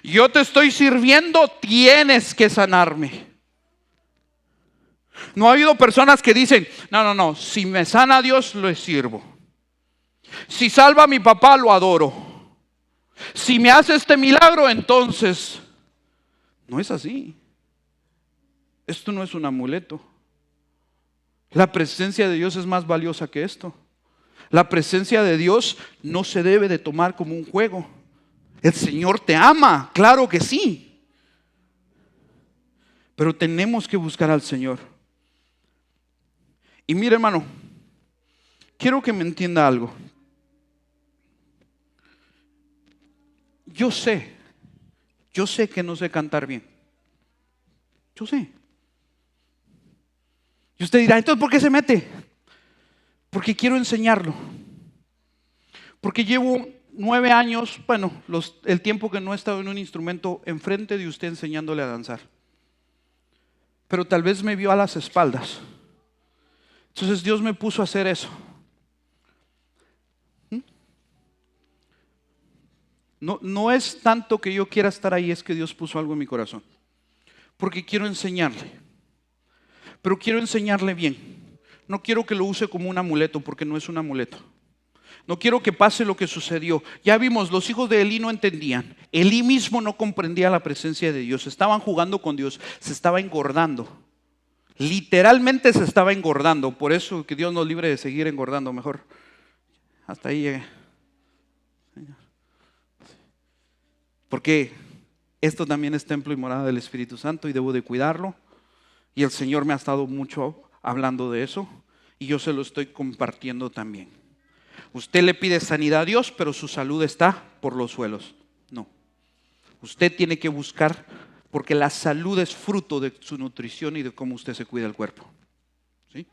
Yo te estoy sirviendo, tienes que sanarme. ¿No ha habido personas que dicen, no, si me sana Dios, le sirvo? Si salva a mi papá, lo adoro. Si me hace este milagro, entonces no es así. Esto no es un amuleto. La presencia de Dios es más valiosa que esto. La presencia de Dios no se debe de tomar como un juego. El Señor te ama, claro que sí. Pero tenemos que buscar al Señor. Y mire, hermano, quiero que me entienda algo. Yo sé que no sé cantar bien. Yo sé. Y usted dirá, entonces ¿por qué se mete? Porque quiero enseñarlo. Porque llevo 9 años, bueno, el tiempo que no he estado en un instrumento enfrente de usted enseñándole a danzar. Pero tal vez me vio a las espaldas. Entonces Dios me puso a hacer eso. No es tanto que yo quiera estar ahí, es que Dios puso algo en mi corazón. Porque quiero enseñarle. Pero quiero enseñarle bien. No quiero que lo use como un amuleto, porque no es un amuleto. No quiero que pase lo que sucedió. Ya vimos, los hijos de Elí no entendían. Elí mismo no comprendía la presencia de Dios. Estaban jugando con Dios, se estaba engordando. Literalmente se estaba engordando. Por eso que Dios nos libre de seguir engordando. Mejor hasta ahí llegué. Porque esto también es templo y morada del Espíritu Santo y debo de cuidarlo. Y el Señor me ha estado mucho hablando de eso y yo se lo estoy compartiendo también. Usted le pide sanidad a Dios, pero su salud está por los suelos. No. Usted tiene que buscar, porque la salud es fruto de su nutrición y de cómo usted se cuida el cuerpo. ¿Sí?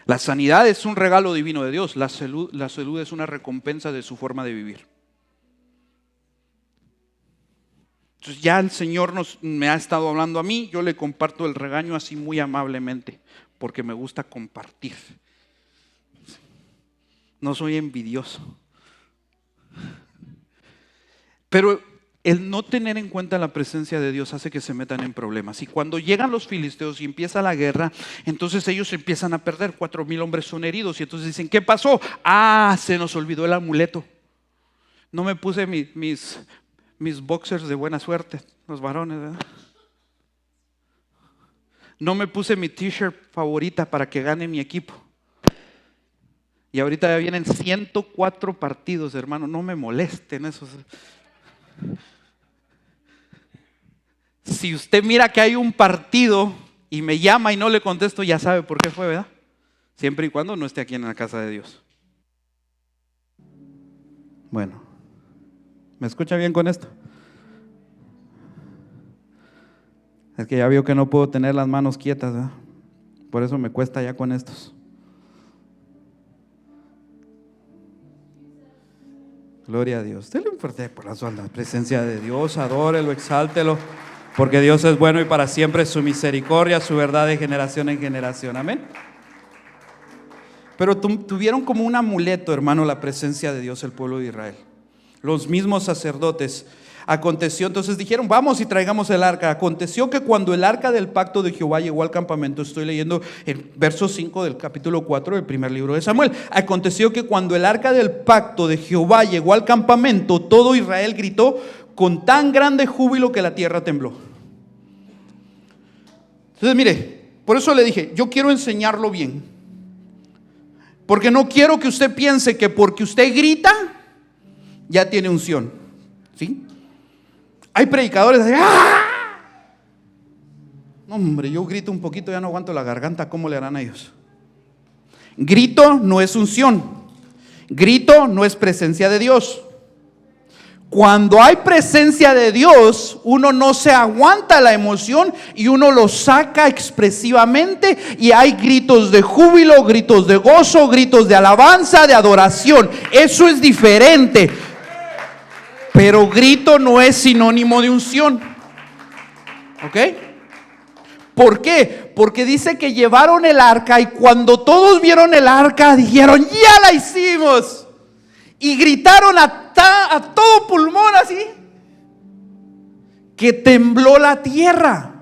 La sanidad es un regalo divino de Dios. La salud es una recompensa de su forma de vivir. Entonces ya el Señor me ha estado hablando a mí, yo le comparto el regaño así muy amablemente, porque me gusta compartir. No soy envidioso. Pero el no tener en cuenta la presencia de Dios hace que se metan en problemas. Y cuando llegan los filisteos y empieza la guerra, entonces ellos empiezan a perder. 4,000 hombres son heridos y entonces dicen, ¿qué pasó? Se nos olvidó el amuleto. No me puse mis boxers de buena suerte, los varones, ¿verdad? No me puse mi t-shirt favorita para que gane mi equipo. Y ahorita ya vienen 104 partidos, hermano, no me molesten esos. Si usted mira que hay un partido y me llama y no le contesto, ya sabe por qué fue, ¿verdad? Siempre y cuando no esté aquí en la casa de Dios. Bueno, ¿me escucha bien con esto? Es que ya vio que no puedo tener las manos quietas, ¿verdad? Por eso me cuesta ya con estos. Gloria a Dios. Dele un fuerte por la presencia de Dios, adórelo, exáltelo. Porque Dios es bueno y para siempre su misericordia, su verdad de generación en generación. Amén. Pero tuvieron como un amuleto, hermano, la presencia de Dios el pueblo de Israel. Los mismos sacerdotes. Aconteció, entonces dijeron, vamos y traigamos el arca. Aconteció que cuando el arca del pacto de Jehová llegó al campamento, estoy leyendo en verso 5 del capítulo 4 del primer libro de Samuel. Aconteció que cuando el arca del pacto de Jehová llegó al campamento, todo Israel gritó con tan grande júbilo que la tierra tembló. Entonces mire, por eso le dije, yo quiero enseñarlo bien, porque no quiero que usted piense que porque usted grita ya tiene unción, ¿sí? Hay predicadores así, ¡ah! No, hombre, yo grito un poquito, ya no aguanto la garganta, ¿cómo le harán a ellos? Grito no es unción, grito no es presencia de Dios. Cuando hay presencia de Dios, uno no se aguanta la emoción y uno lo saca expresivamente, y hay gritos de júbilo, gritos de gozo, gritos de alabanza, de adoración. Eso es diferente. Pero grito no es sinónimo de unción. ¿Ok? ¿Por qué? Porque dice que llevaron el arca y cuando todos vieron el arca dijeron, ya la hicimos. Y gritaron a todo pulmón así, que tembló la tierra.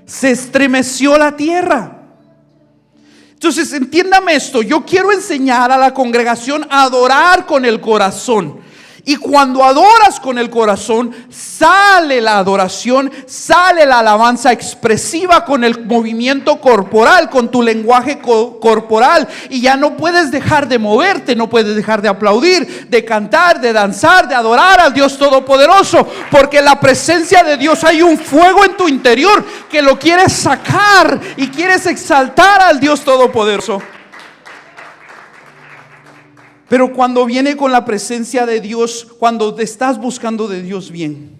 Se estremeció la tierra. Entonces entiéndame esto, yo quiero enseñar a la congregación a adorar con el corazón. Y cuando adoras con el corazón, sale la adoración, sale la alabanza expresiva con el movimiento corporal, con tu lenguaje corporal. Y ya no puedes dejar de moverte, no puedes dejar de aplaudir, de cantar, de danzar, de adorar al Dios Todopoderoso. Porque en la presencia de Dios hay un fuego en tu interior que lo quieres sacar y quieres exaltar al Dios Todopoderoso. Pero cuando viene con la presencia de Dios, cuando te estás buscando de Dios bien,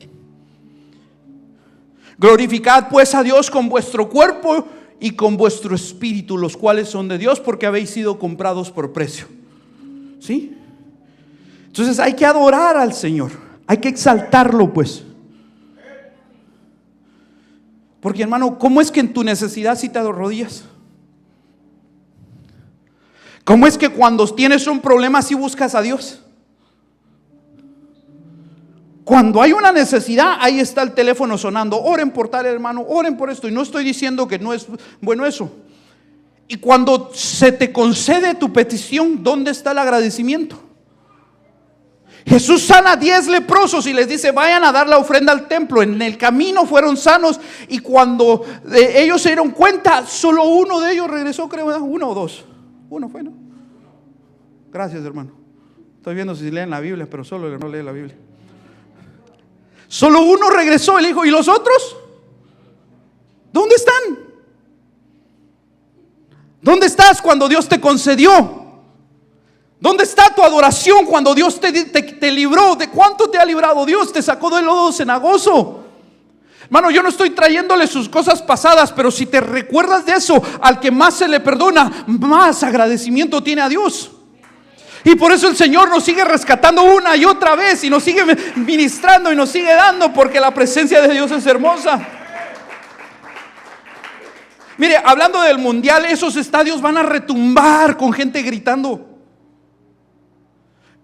glorificad pues a Dios con vuestro cuerpo y con vuestro espíritu, los cuales son de Dios, porque habéis sido comprados por precio. ¿Sí? Entonces hay que adorar al Señor, hay que exaltarlo pues. Porque hermano, ¿cómo es que en tu necesidad si te arrodillas? ¿Cómo es que cuando tienes un problema sí buscas a Dios? Cuando hay una necesidad, ahí está el teléfono sonando. Oren por tal hermano, oren por esto. Y no estoy diciendo que no es bueno eso. Y cuando se te concede tu petición, ¿dónde está el agradecimiento? Jesús sana a 10 leprosos y les dice, vayan a dar la ofrenda al templo. En el camino fueron sanos, y cuando ellos se dieron cuenta, solo uno de ellos regresó, creo, uno o dos. Uno fue, ¿no? Gracias, hermano. Estoy viendo si leen la Biblia, pero solo el hermano lee la Biblia. Solo uno regresó, el hijo. ¿Y los otros? ¿Dónde están? ¿Dónde estás cuando Dios te concedió? ¿Dónde está tu adoración cuando Dios te libró? ¿De cuánto te ha librado Dios? Te sacó del lodo cenagoso. Hermano, yo no estoy trayéndole sus cosas pasadas, pero si te recuerdas de eso, al que más se le perdona, más agradecimiento tiene a Dios. Y por eso el Señor nos sigue rescatando una y otra vez, y nos sigue ministrando y nos sigue dando, porque la presencia de Dios es hermosa. Mire, hablando del mundial, esos estadios van a retumbar con gente gritando,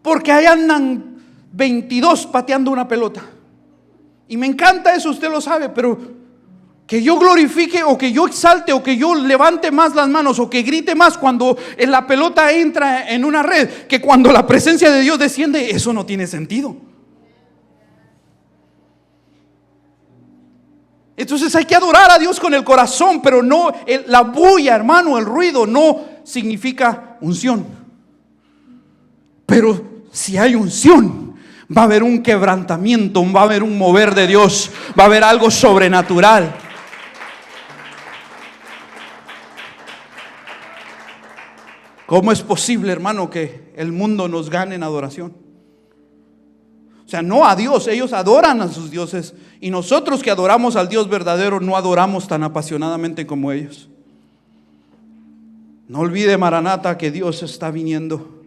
porque ahí andan 22 pateando una pelota. Y me encanta eso, usted lo sabe, pero que yo glorifique o que yo exalte o que yo levante más las manos o que grite más cuando la pelota entra en una red, que cuando la presencia de Dios desciende, eso no tiene sentido. Entonces hay que adorar a Dios con el corazón, pero no la bulla, hermano, el ruido no significa unción. Pero si hay unción, va a haber un quebrantamiento, va a haber un mover de Dios, va a haber algo sobrenatural. ¿Cómo es posible, hermano, que el mundo nos gane en adoración? O sea, no a Dios, ellos adoran a sus dioses, y nosotros que adoramos al Dios verdadero no adoramos tan apasionadamente como ellos. No olvide, Maranata, que Dios está viniendo.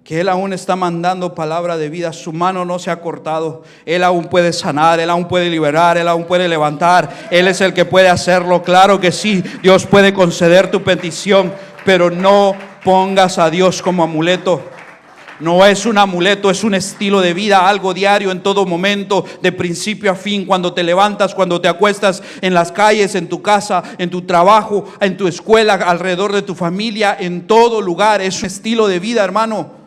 que Él aún está mandando palabra de vida. Su mano no se ha cortado. Él aún puede sanar, Él aún puede liberar, Él aún puede levantar. Él es el que puede hacerlo. Claro que sí, Dios puede conceder tu petición, pero no pongas a Dios como amuleto. No es un amuleto, es un estilo de vida, algo diario en todo momento, de principio a fin, cuando te levantas, cuando te acuestas, en las calles, en tu casa, en tu trabajo, en tu escuela, alrededor de tu familia, en todo lugar. Es un estilo de vida, hermano.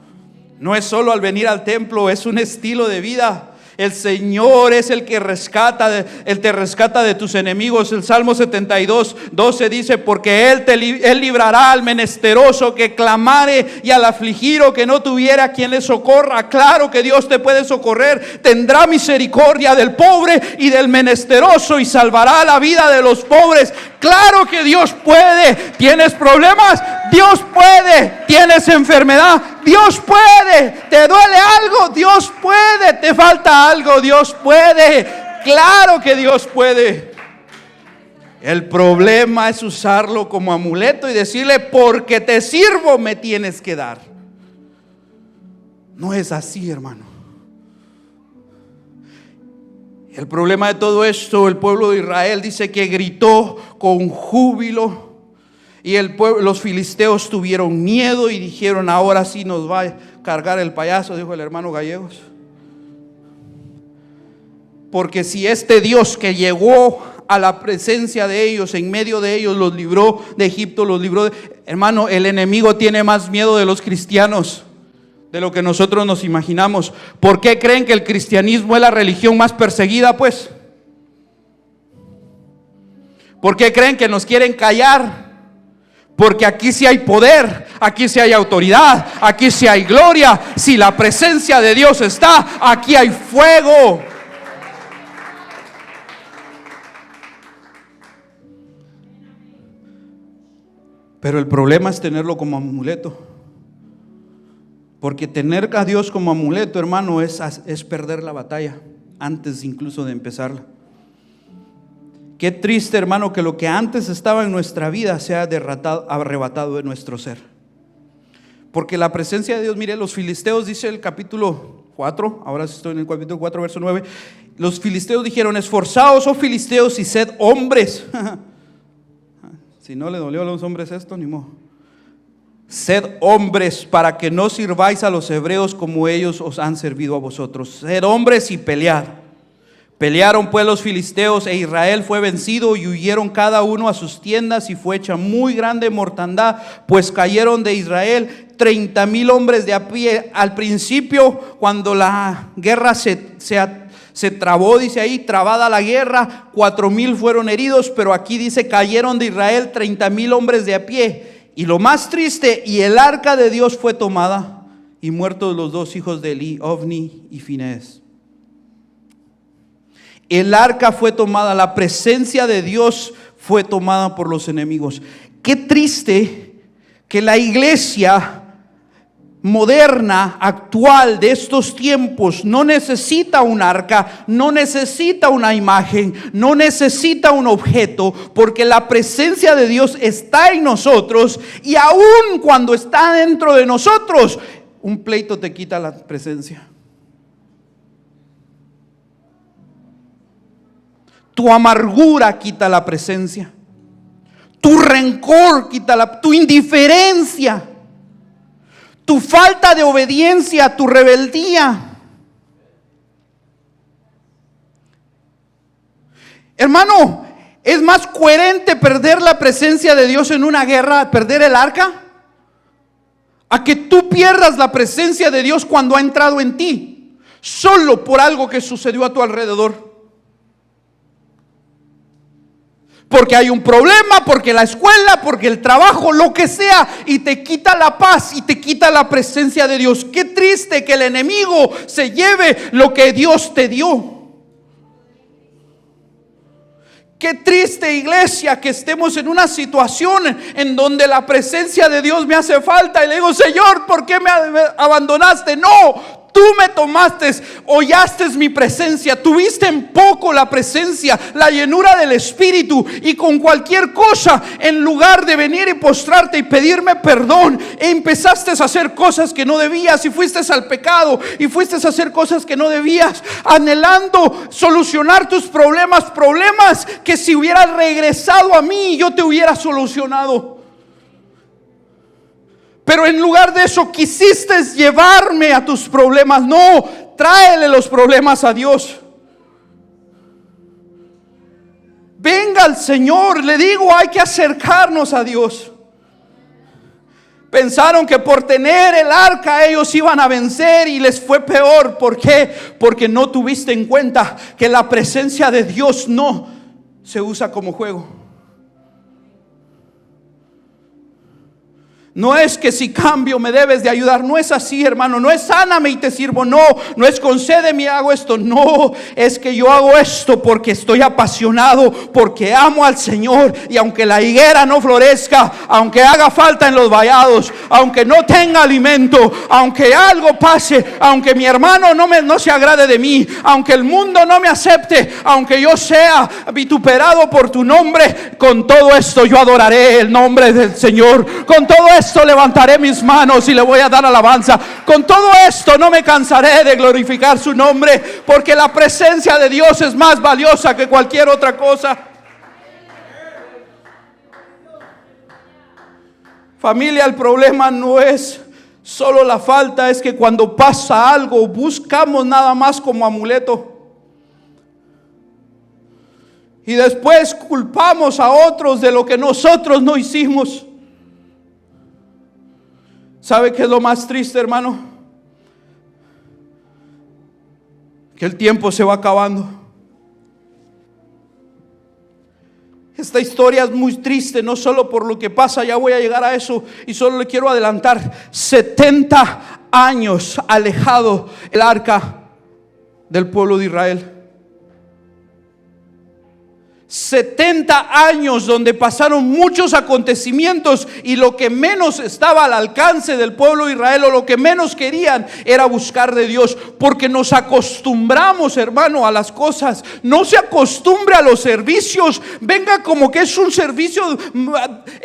No es solo al venir al templo, es un estilo de vida. El Señor es el que Él te rescata de tus enemigos. El Salmo 72:12 dice: porque Él librará al menesteroso que clamare, y al afligido que no tuviera quien le socorra. Claro que Dios te puede socorrer. Tendrá misericordia del pobre y del menesteroso, y salvará la vida de los pobres. Claro que Dios puede. ¿Tienes problemas? Dios puede. ¿Tienes enfermedad? Dios puede. ¿Te duele algo? Dios puede. ¿Te falta algo? Dios puede. Claro que Dios puede. El problema es usarlo como amuleto y decirle: porque te sirvo me tienes que dar. No es así, hermano. El problema de todo esto, el pueblo de Israel dice que gritó con júbilo, y los filisteos tuvieron miedo y dijeron: ahora sí nos va a cargar el payaso, dijo el hermano Gallegos. Porque si este Dios que llegó a la presencia de ellos, en medio de ellos, los libró de Egipto, hermano, el enemigo tiene más miedo de los cristianos de lo que nosotros nos imaginamos. ¿Por qué creen que el cristianismo es la religión más perseguida, pues? ¿Por qué creen que nos quieren callar? Porque aquí sí hay poder, aquí sí hay autoridad, aquí sí hay gloria. Si la presencia de Dios está, aquí hay fuego. Pero el problema es tenerlo como amuleto. Porque tener a Dios como amuleto, hermano, es perder la batalla antes incluso de empezarla. Qué triste, hermano, que lo que antes estaba en nuestra vida sea arrebatado de nuestro ser. Porque la presencia de Dios, mire, los filisteos, dice el capítulo 4, ahora estoy en el capítulo 4, verso 9. Los filisteos dijeron: esforzaos, oh filisteos, y sed hombres. Si no le dolió a los hombres esto, ni modo. Sed hombres, para que no sirváis a los hebreos como ellos os han servido a vosotros. Sed hombres y pelead. Pelearon pues los filisteos, e Israel fue vencido, y huyeron cada uno a sus tiendas, y fue hecha muy grande mortandad, pues cayeron de Israel 30,000 hombres de a pie. Al principio, cuando la guerra se trabó, dice ahí, trabada la guerra, 4,000 fueron heridos, pero aquí dice: cayeron de Israel 30,000 hombres de a pie. Y lo más triste, y el arca de Dios fue tomada, y muertos los dos hijos de Eli, Ofni y Finés. El arca fue tomada, la presencia de Dios fue tomada por los enemigos. Qué triste que la iglesia moderna, actual, de estos tiempos, no necesita un arca, no necesita una imagen, no necesita un objeto, porque la presencia de Dios está en nosotros. Y aun cuando está dentro de nosotros, un pleito te quita la presencia. Tu amargura quita la presencia, tu rencor quita tu indiferencia, tu falta de obediencia, tu rebeldía. Hermano, ¿es más coherente perder la presencia de Dios en una guerra, perder el arca, a que tú pierdas la presencia de Dios cuando ha entrado en ti, solo por algo que sucedió a tu alrededor? Porque hay un problema, porque la escuela, porque el trabajo, lo que sea, y te quita la paz y te quita la presencia de Dios. Qué triste que el enemigo se lleve lo que Dios te dio. Qué triste, iglesia, que estemos en una situación en donde la presencia de Dios me hace falta y le digo: Señor, ¿por qué me abandonaste? No, Tú me tomaste, hollaste mi presencia, tuviste en poco la presencia, la llenura del Espíritu, y con cualquier cosa, en lugar de venir y postrarte y pedirme perdón, empezaste a hacer cosas que no debías, y fuiste al pecado, y fuiste a hacer cosas que no debías, anhelando solucionar tus problemas que si hubieras regresado a mí, yo te hubiera solucionado. Pero en lugar de eso quisiste llevarme a tus problemas. No, tráele los problemas a Dios. Venga al Señor, le digo, hay que acercarnos a Dios. Pensaron que por tener el arca ellos iban a vencer, y les fue peor. ¿Por qué? Porque no tuviste en cuenta que la presencia de Dios no se usa como juego. No es que si cambio me debes de ayudar. No es así, hermano. No es sáname y te sirvo. No es concédeme y hago esto. No, es que yo hago esto porque estoy apasionado, porque amo al Señor. Y aunque la higuera no florezca, aunque haga falta en los vallados, aunque no tenga alimento, aunque algo pase, aunque mi hermano no se agrade de mí, aunque el mundo no me acepte, aunque yo sea vituperado por tu nombre, con todo esto yo adoraré el nombre del Señor. Con todo esto levantaré mis manos y le voy a dar alabanza. Con todo esto no me cansaré de glorificar su nombre, porque la presencia de Dios es más valiosa que cualquier otra cosa. Familia, el problema no es solo la falta, es que cuando pasa algo buscamos nada más como amuleto. Y después culpamos a otros de lo que nosotros no hicimos. ¿Sabe qué es lo más triste, hermano? Que el tiempo se va acabando. Esta historia es muy triste, no solo por lo que pasa, ya voy a llegar a eso, y solo le quiero adelantar: 70 años alejado el arca del pueblo de Israel. 70 años donde pasaron muchos acontecimientos, y lo que menos estaba al alcance del pueblo de Israel, o lo que menos querían, era buscar de Dios. Porque nos acostumbramos, hermano, a las cosas. No se acostumbre a los servicios. Venga como que es un servicio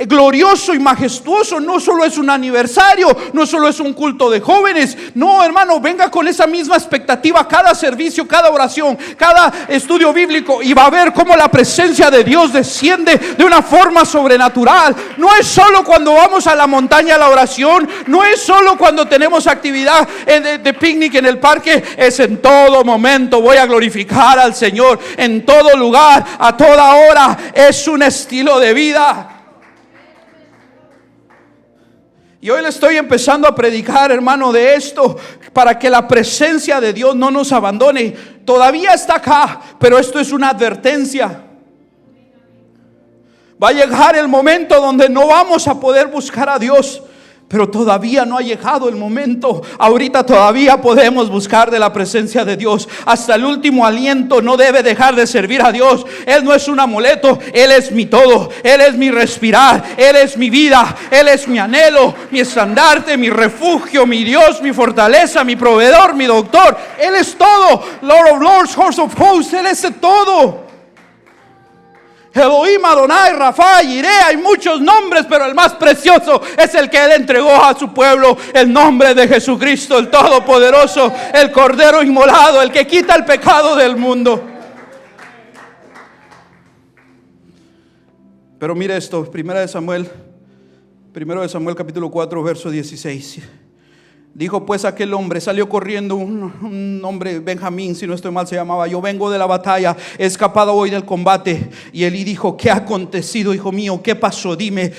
glorioso y majestuoso. No solo es un aniversario, no solo es un culto de jóvenes. No, hermano, venga con esa misma expectativa cada servicio, cada oración, cada estudio bíblico, y va a ver cómo la presencia de Dios desciende de una forma sobrenatural. No es solo cuando vamos a la montaña a la oración, no es solo cuando tenemos actividad de picnic en el parque, es en todo momento. Voy a glorificar al Señor en todo lugar, a toda hora. Es un estilo de vida. Y hoy le estoy empezando a predicar, hermano, de esto, para que la presencia de Dios no nos abandone. Todavía está acá, pero esto es una advertencia. Va a llegar el momento donde no vamos a poder buscar a Dios, pero todavía no ha llegado el momento. Ahorita todavía podemos buscar de la presencia de Dios. Hasta el último aliento no debe dejar de servir a Dios. Él no es un amuleto, Él es mi todo. Él es mi respirar, Él es mi vida, Él es mi anhelo, mi estandarte, mi refugio, mi Dios, mi fortaleza, mi proveedor, mi doctor. Él es todo. Lord of Lords, Host of Hosts, Él es todo. Elohim, Adonai, Rafa, Jireh, hay muchos nombres, pero el más precioso es el que Él entregó a su pueblo: el nombre de Jesucristo, el Todopoderoso, el Cordero inmolado, el que quita el pecado del mundo. Pero mire esto, Primero de Samuel capítulo 4, verso 16. Dijo pues aquel hombre, salió corriendo un hombre, Benjamín, si no estoy mal se llamaba: yo vengo de la batalla, he escapado hoy del combate. Y Elí dijo: ¿qué ha acontecido, hijo mío? ¿Qué pasó? Dime.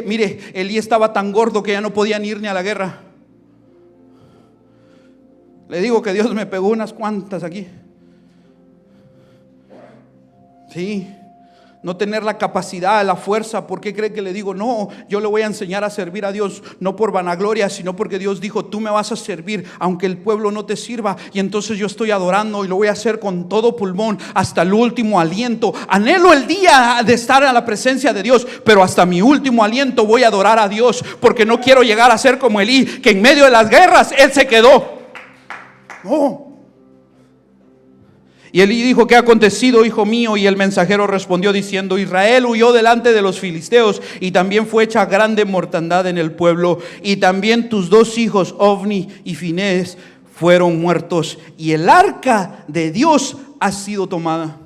Mire, Elí estaba tan gordo que ya no podían ir ni a la guerra. Le digo que Dios me pegó unas cuantas aquí. Sí. No tener la capacidad, la fuerza. ¿Por qué cree que le digo? No, yo le voy a enseñar a servir a Dios, no por vanagloria, sino porque Dios dijo: tú me vas a servir aunque el pueblo no te sirva. Y entonces yo estoy adorando, y lo voy a hacer con todo pulmón, hasta el último aliento. Anhelo el día de estar a la presencia de Dios, pero hasta mi último aliento voy a adorar a Dios, porque no quiero llegar a ser como Elí, que en medio de las guerras él se quedó. No. Y Elí dijo: ¿qué ha acontecido, hijo mío? Y el mensajero respondió diciendo: Israel huyó delante de los filisteos, y también fue hecha grande mortandad en el pueblo, y también tus 2 hijos, Ofni y Finés, fueron muertos, y el arca de Dios ha sido tomada.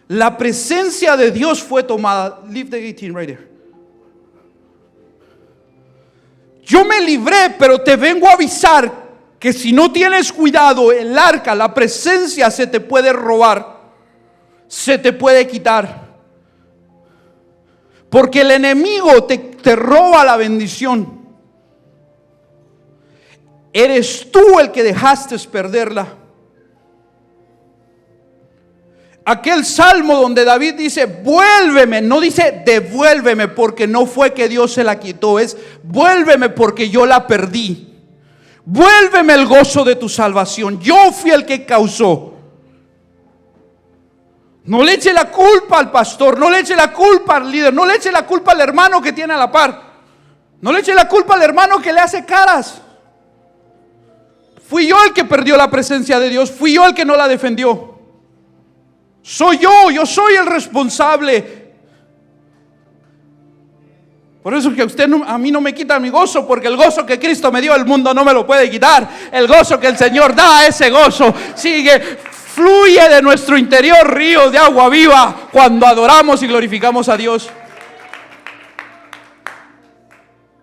La presencia de Dios fue tomada. Leave the 18 right there. Yo me libré, pero te vengo a avisar que si no tienes cuidado, el arca, la presencia, se te puede robar, se te puede quitar. Porque el enemigo te roba la bendición. Eres tú el que dejaste perderla. Aquel salmo donde David dice: vuélveme, no dice devuélveme, porque no fue que Dios se la quitó, es vuélveme porque yo la perdí. Vuélveme el gozo de tu salvación. Yo fui el que causó. No le eche la culpa al pastor, no le eche la culpa al líder, no le eche la culpa al hermano que tiene a la par, no le eche la culpa al hermano que le hace caras. Fui yo el que perdió la presencia de Dios, fui yo el que no la defendió. Soy yo soy el responsable. Por eso es que usted a mí no me quita mi gozo, porque el gozo que Cristo me dio, el mundo no me lo puede quitar. El gozo que el Señor da, ese gozo sigue, fluye de nuestro interior ríos de agua viva cuando adoramos y glorificamos a Dios.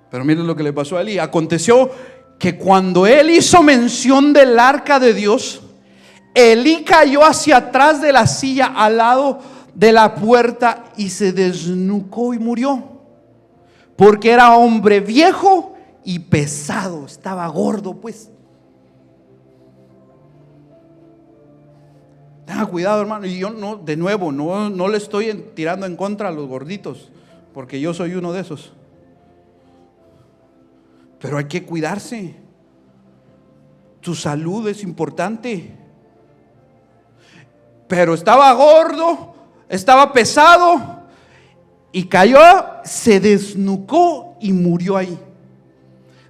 Pero miren lo que le pasó a Elí. Aconteció que cuando él hizo mención del arca de Dios, Elí cayó hacia atrás de la silla al lado de la puerta y se desnucó y murió. Porque era hombre viejo y pesado, estaba gordo pues. Tenga cuidado, hermano. Y yo no, de nuevo, no le estoy tirando en contra a los gorditos, porque yo soy uno de esos. Pero hay que cuidarse. Tu salud es importante. Pero estaba gordo, estaba pesado y cayó, se desnucó y murió ahí.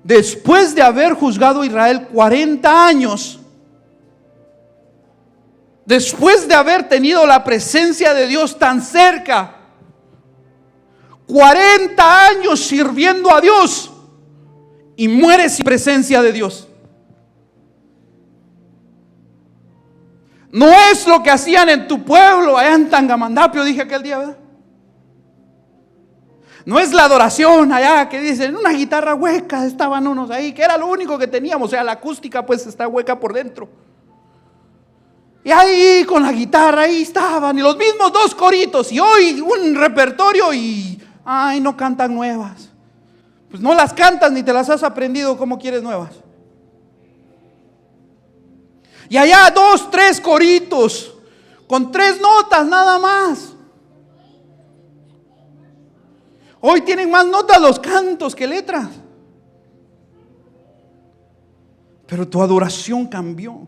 Después de haber juzgado a Israel 40 años, después de haber tenido la presencia de Dios tan cerca, 40 años sirviendo a Dios, y muere sin presencia de Dios. No es lo que hacían en tu pueblo, allá en Tangamandapio, dije aquel día, ¿verdad? No es la adoración allá que dicen una guitarra hueca, estaban unos ahí, que era lo único que teníamos, o sea, la acústica pues está hueca por dentro. Y ahí con la guitarra, ahí estaban, y los mismos 2 coritos, y hoy un repertorio y, ay, no cantan nuevas. Pues no las cantas ni te las has aprendido, ¿cómo quieres nuevas? Y allá 2, 3 coritos, con 3 notas nada más. Hoy tienen más notas los cantos que letras. Pero tu adoración cambió.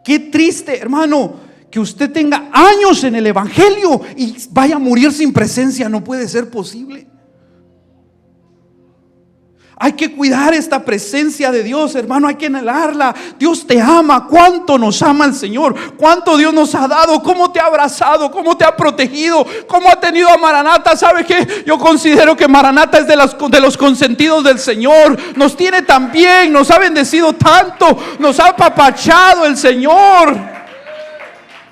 Qué triste, hermano, que usted tenga años en el evangelio y vaya a morir sin presencia. No puede ser posible. Hay que cuidar esta presencia de Dios, hermano, hay que anhelarla. Dios te ama, cuánto nos ama el Señor, cuánto Dios nos ha dado, cómo te ha abrazado, cómo te ha protegido, cómo ha tenido a Maranata. ¿Sabe qué? Yo considero que Maranata es de los consentidos del Señor. Nos tiene tan bien, nos ha bendecido tanto, nos ha apapachado el Señor,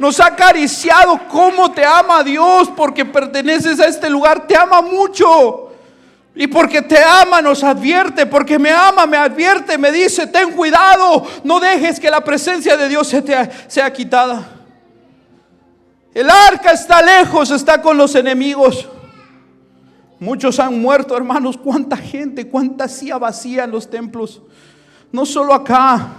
nos ha acariciado. Cómo te ama Dios, porque perteneces a este lugar, te ama mucho. Y porque te ama nos advierte, porque me ama me advierte, me dice: ten cuidado, no dejes que la presencia de Dios sea quitada. El arca está lejos, está con los enemigos. Muchos han muerto, hermanos. Cuánta gente, cuánta silla vacía en los templos. No solo acá.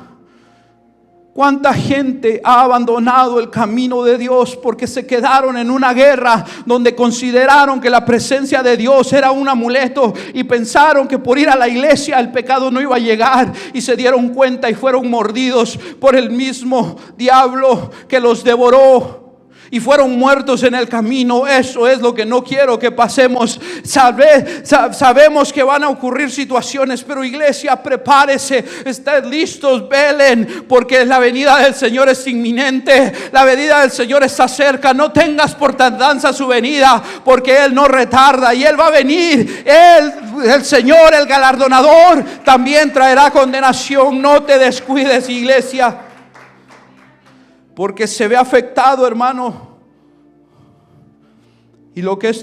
Cuánta gente ha abandonado el camino de Dios porque se quedaron en una guerra donde consideraron que la presencia de Dios era un amuleto y pensaron que por ir a la iglesia el pecado no iba a llegar, y se dieron cuenta y fueron mordidos por el mismo diablo que los devoró. y fueron muertos en el camino. Eso es lo que no quiero que pasemos. Sabemos que van a ocurrir situaciones, pero iglesia, prepárese, estén listos, velen, porque la venida del Señor es inminente. La venida del Señor está cerca. No tengas por tardanza su venida, porque Él no retarda y Él va a venir. El Señor, el galardonador, también traerá condenación. No te descuides, iglesia, porque se ve afectado, hermano. Y lo que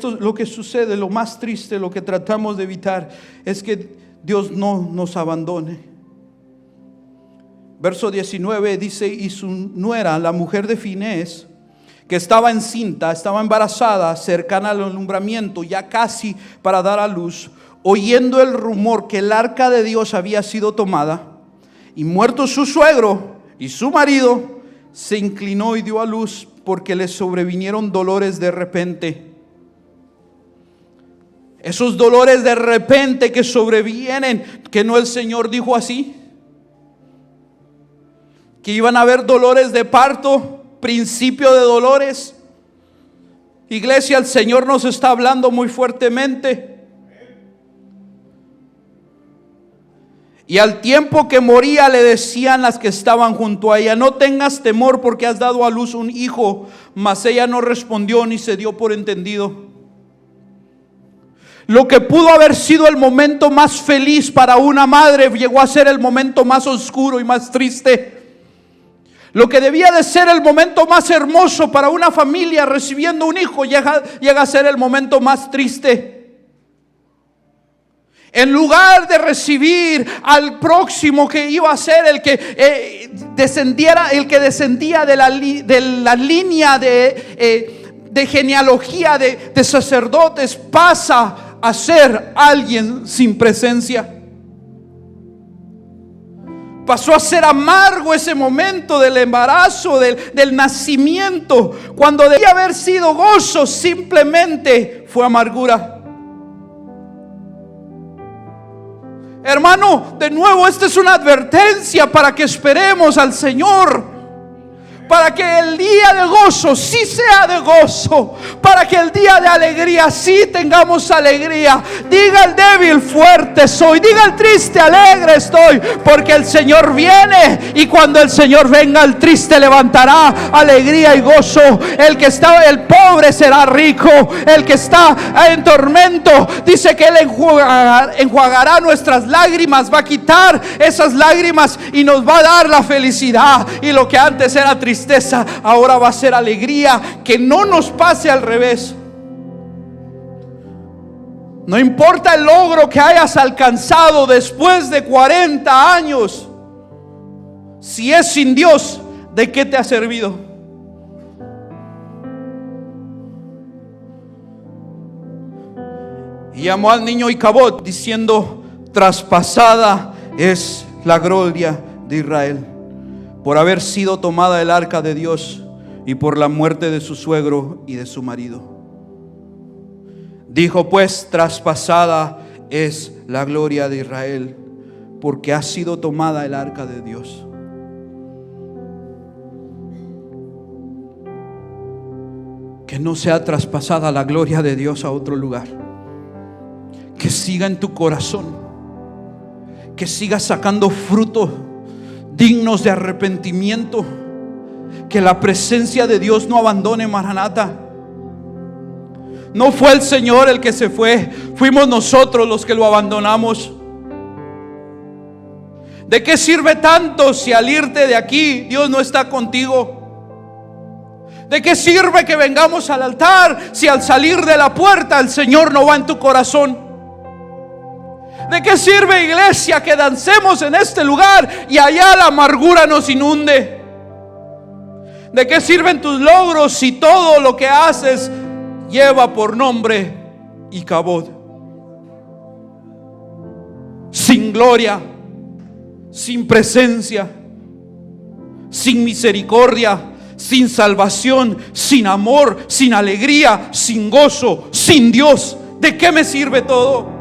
sucede, lo más triste, lo que tratamos de evitar, es que Dios no nos abandone. Verso 19 dice: y su nuera, la mujer de Finés, que estaba encinta, estaba embarazada, cercana al alumbramiento, ya casi para dar a luz, oyendo el rumor que el arca de Dios había sido tomada, y muerto su suegro y su marido, se inclinó y dio a luz, porque le sobrevinieron dolores de repente. Esos dolores de repente que sobrevienen, que no el Señor dijo así, que iban a haber dolores de parto, principio de dolores. Iglesia, el Señor nos está hablando muy fuertemente. Y al tiempo que moría le decían las que estaban junto a ella: no tengas temor, porque has dado a luz un hijo. Mas ella no respondió ni se dio por entendido. Lo que pudo haber sido el momento más feliz para una madre llegó a ser el momento más oscuro y más triste. Lo que debía de ser el momento más hermoso para una familia recibiendo un hijo llega a ser el momento más triste. En lugar de recibir al próximo que iba a ser el que descendía de la línea de genealogía de sacerdotes, pasa a ser alguien sin presencia. Pasó a ser amargo ese momento del embarazo, del nacimiento. Cuando debía haber sido gozo, simplemente fue amargura. Hermano, de nuevo, esta es una advertencia para que esperemos al Señor, para que el día de gozo sí sea de gozo, para que el día de alegría sí tengamos alegría. Diga el débil: fuerte soy. Diga el triste: alegre estoy, porque el Señor viene, y cuando el Señor venga, el triste levantará alegría y gozo. El pobre será rico. El que está en tormento, dice que Él enjuagará nuestras lágrimas, va a quitar esas lágrimas y nos va a dar la felicidad. Y lo que antes era tristeza, ahora va a ser alegría. Que no nos pase al revés. No importa el logro que hayas alcanzado después de 40 años, si es sin Dios, ¿de qué te ha servido? Y llamó al niño Icabod, diciendo: traspasada es la gloria de Israel, por haber sido tomada el arca de Dios y por la muerte de su suegro y de su marido. Dijo pues: traspasada es la gloria de Israel, porque ha sido tomada el arca de Dios. Que no sea traspasada la gloria de Dios a otro lugar. Que siga en tu corazón, que siga sacando frutos dignos de arrepentimiento. Que la presencia de Dios no abandone Maranata. No fue el Señor el que se fue, fuimos nosotros los que lo abandonamos. ¿De qué sirve tanto si al irte de aquí Dios no está contigo? ¿De qué sirve que vengamos al altar si al salir de la puerta el Señor no va en tu corazón? ¿De qué sirve, iglesia, que dancemos en este lugar y allá la amargura nos inunde? ¿De qué sirven tus logros si todo lo que haces lleva por nombre Icabod? Sin gloria, sin presencia, sin misericordia, sin salvación, sin amor, sin alegría, sin gozo, sin Dios. ¿De qué me sirve todo?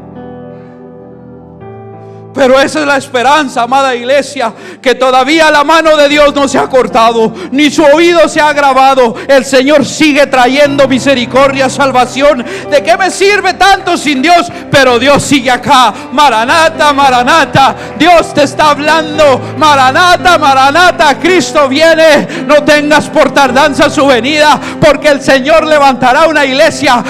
Pero esa es la esperanza, amada iglesia, que todavía la mano de Dios no se ha cortado, ni su oído se ha agravado. El Señor sigue trayendo misericordia, salvación. ¿De qué me sirve tanto sin Dios? Pero Dios sigue acá. Maranata, Maranata, Dios te está hablando. Maranata, Maranata, Cristo viene. No tengas por tardanza su venida, porque el Señor levantará una iglesia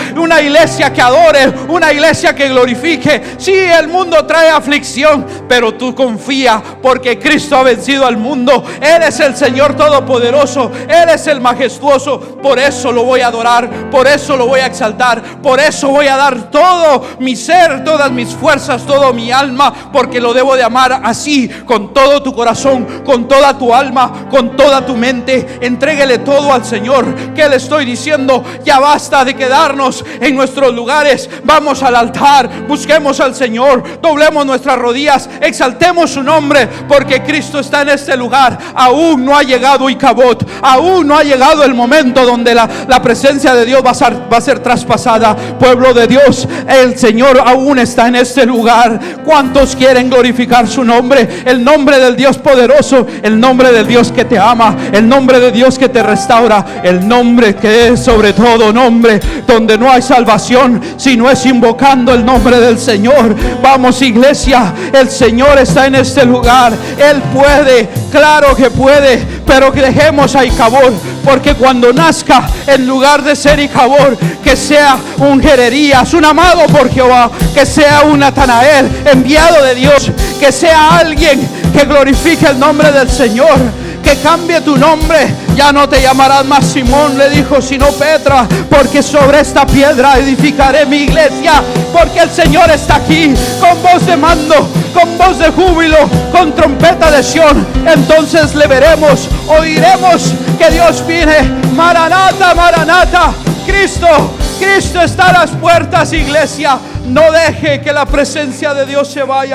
que adore, una iglesia que glorifique. Sí, el mundo trae aflicción, pero tú confía, porque Cristo ha vencido al mundo. Él es el Señor todopoderoso, Él es el majestuoso. Por eso lo voy a adorar, por eso lo voy a exaltar, por eso voy a dar todo mi ser, todas mis fuerzas, todo mi alma, porque lo debo de amar así, con todo tu corazón, con toda tu alma, con toda tu mente. Entréguele todo al Señor. ¿Qué le estoy diciendo? Ya basta de quedarnos en nuestros lugares. Vamos al altar, busquemos al Señor, doblemos nuestras rodillas, exaltemos su nombre, porque Cristo está en este lugar. Aún no ha llegado Icabod, aún no ha llegado el momento donde la presencia de Dios va a ser traspasada. Pueblo de Dios, el Señor aún está en este lugar. ¿Cuántos quieren glorificar su nombre? El nombre del Dios poderoso, el nombre del Dios que te ama, el nombre de Dios que te restaura, el nombre que es sobre todo nombre, donde no hay salvación si no es invocando el nombre del Señor. Vamos, iglesia, el Señor está en este lugar. Él puede, claro que puede, pero que dejemos a Icabod, porque cuando nazca, en lugar de ser Icabod, que sea un Jeremías, un amado por Jehová, que sea un Natanael enviado de Dios, que sea alguien que glorifique el nombre del Señor. Que cambie tu nombre. Ya no te llamarás más Simón, le dijo, sino Petra, porque sobre esta piedra edificaré mi iglesia. Porque el Señor está aquí, con voz de mando, con voz de júbilo, con trompeta de Sión. Entonces le veremos, oiremos que Dios viene. Maranata, Maranata, Cristo está a las puertas, iglesia. No deje que la presencia de Dios se vaya.